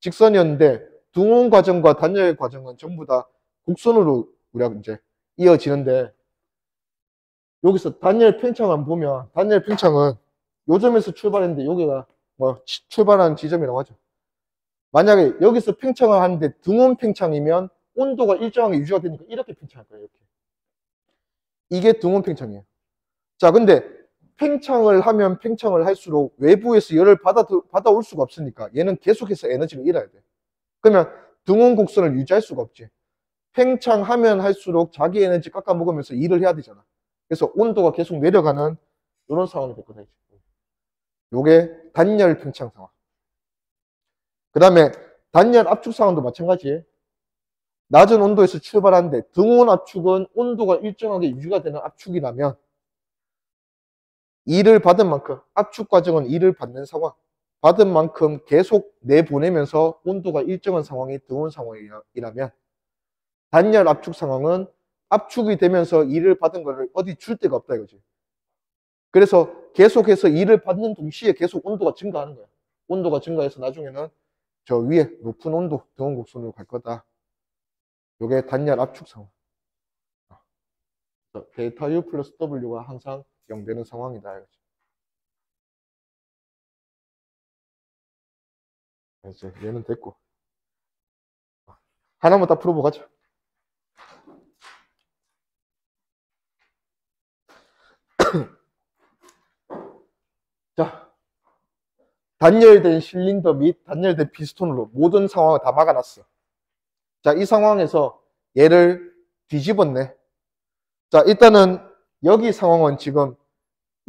직선이었는데 등원 과정과 단열 과정은 전부 다 곡선으로 우리가 이제 이어지는데 여기서 단열 팽창을 보면 단열 팽창은 요점에서 출발했는데 여기가 뭐 출발한 지점이라고 하죠. 만약에 여기서 팽창을 하는데 등원 팽창이면 온도가 일정하게 유지가 되니까 이렇게 팽창할 거예요. 이렇게. 이게 등원 팽창이에요. 자, 근데 팽창을 하면 팽창을 할수록 외부에서 열을 받아올 수가 없으니까 얘는 계속해서 에너지를 잃어야 돼. 그러면 등원 곡선을 유지할 수가 없지. 팽창하면 할수록 자기 에너지 깎아먹으면서 일을 해야 되잖아. 그래서 온도가 계속 내려가는 이런 상황이 됐거든요. 요게 단열 팽창 상황. 그 다음에 단열 압축 상황도 마찬가지. 낮은 온도에서 출발하는데 등원 압축은 온도가 일정하게 유지가 되는 압축이라면 일을 받은 만큼 압축 과정은 일을 받는 상황. 받은 만큼 계속 내보내면서 온도가 일정한 상황이 등원 상황이라면 단열 압축 상황은 압축이 되면서 일을 받은 거를 어디 줄 데가 없다 이거지. 그래서 계속해서 일을 받는 동시에 계속 온도가 증가하는 거야. 온도가 증가해서 나중에는 저 위에 높은 온도 등원 곡선으로 갈 거다. 요게 단열 압축 상황. 델타 U 플러스 W가 항상 0 되는 상황이다 이거지. 이제 얘는 됐고 하나만 딱 풀어보고 가자. 자, 단열된 실린더 및 단열된 피스톤으로 모든 상황을 다 막아놨어. 자, 이 상황에서 얘를 뒤집었네. 자, 일단은 여기 상황은 지금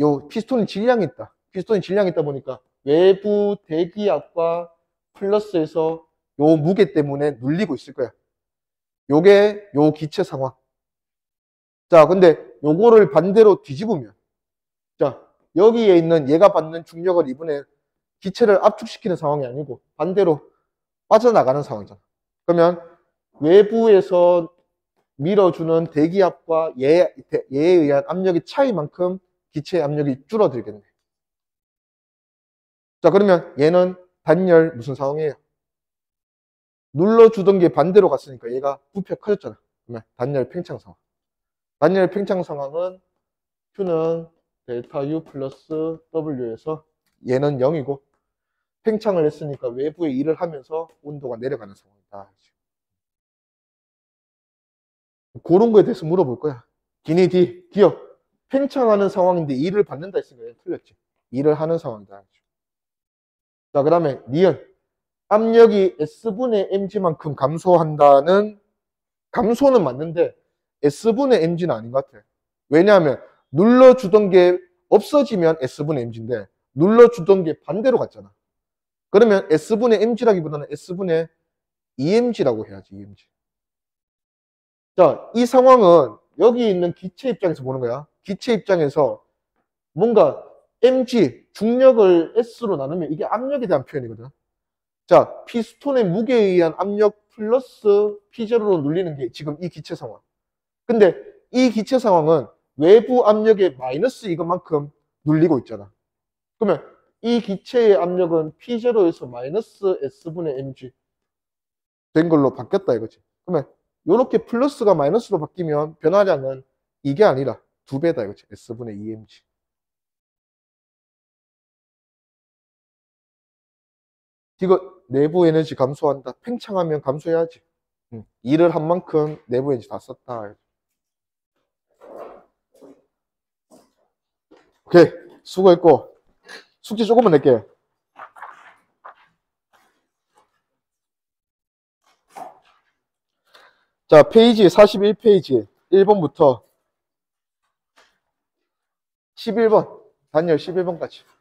요 피스톤이 질량이 있다. 피스톤이 질량이 있다 보니까 외부 대기압과 플러스에서 요 무게 때문에 눌리고 있을 거야. 요게 요 기체 상황. 자, 근데 요거를 반대로 뒤집으면 자, 여기에 있는 얘가 받는 중력을 이번에 기체를 압축시키는 상황이 아니고 반대로 빠져나가는 상황이잖아. 그러면 외부에서 밀어주는 대기압과 얘에 의한 압력의 차이만큼 기체의 압력이 줄어들겠네. 자, 그러면 얘는 단열 무슨 상황이에요? 눌러주던 게 반대로 갔으니까 얘가 부피가 커졌잖아. 그러면 단열 팽창 상황. 단열 팽창 상황은 Q는 델타 U 플러스 W에서 얘는 0이고 팽창을 했으니까 외부에 일을 하면서 온도가 내려가는 상황이다. 그런 거에 대해서 물어볼 거야. 기니 D, 기억. 팽창하는 상황인데 일을 받는다 했으니까 틀렸지. 일을 하는 상황이다. 자, 그 다음에 니은. 압력이 S분의 mg만큼 감소한다는 감소는 맞는데 S분의 mg는 아닌 것 같아. 왜냐하면 눌러주던 게 없어지면 S분의 mg인데 눌러주던 게 반대로 갔잖아. 그러면 S분의 mg라기보다는 S분의 EMG라고 해야지. EMG. 자, 이 상황은 여기 있는 기체 입장에서 보는 거야. 기체 입장에서 뭔가 mg, 중력을 s로 나누면 이게 압력에 대한 표현이거든. 자, 피스톤의 무게에 의한 압력 플러스 P0로 눌리는 게 지금 이 기체 상황. 근데 이 기체 상황은 외부 압력의 마이너스 이것만큼 눌리고 있잖아. 그러면 이 기체의 압력은 P0에서 마이너스 S분의 mg 된 걸로 바뀌었다 이거지. 그러면 이렇게 플러스가 마이너스로 바뀌면 변화량은 이게 아니라 2배다 이거지. S분의 2mg. 이거 내부 에너지 감소한다. 팽창하면 감소해야지. 일을 한 만큼 내부 에너지 다 썼다. 오케이. 수고했고. 숙제 조금만 낼게요. 자, 페이지 41페이지 1번부터 11번. 단열 11번까지.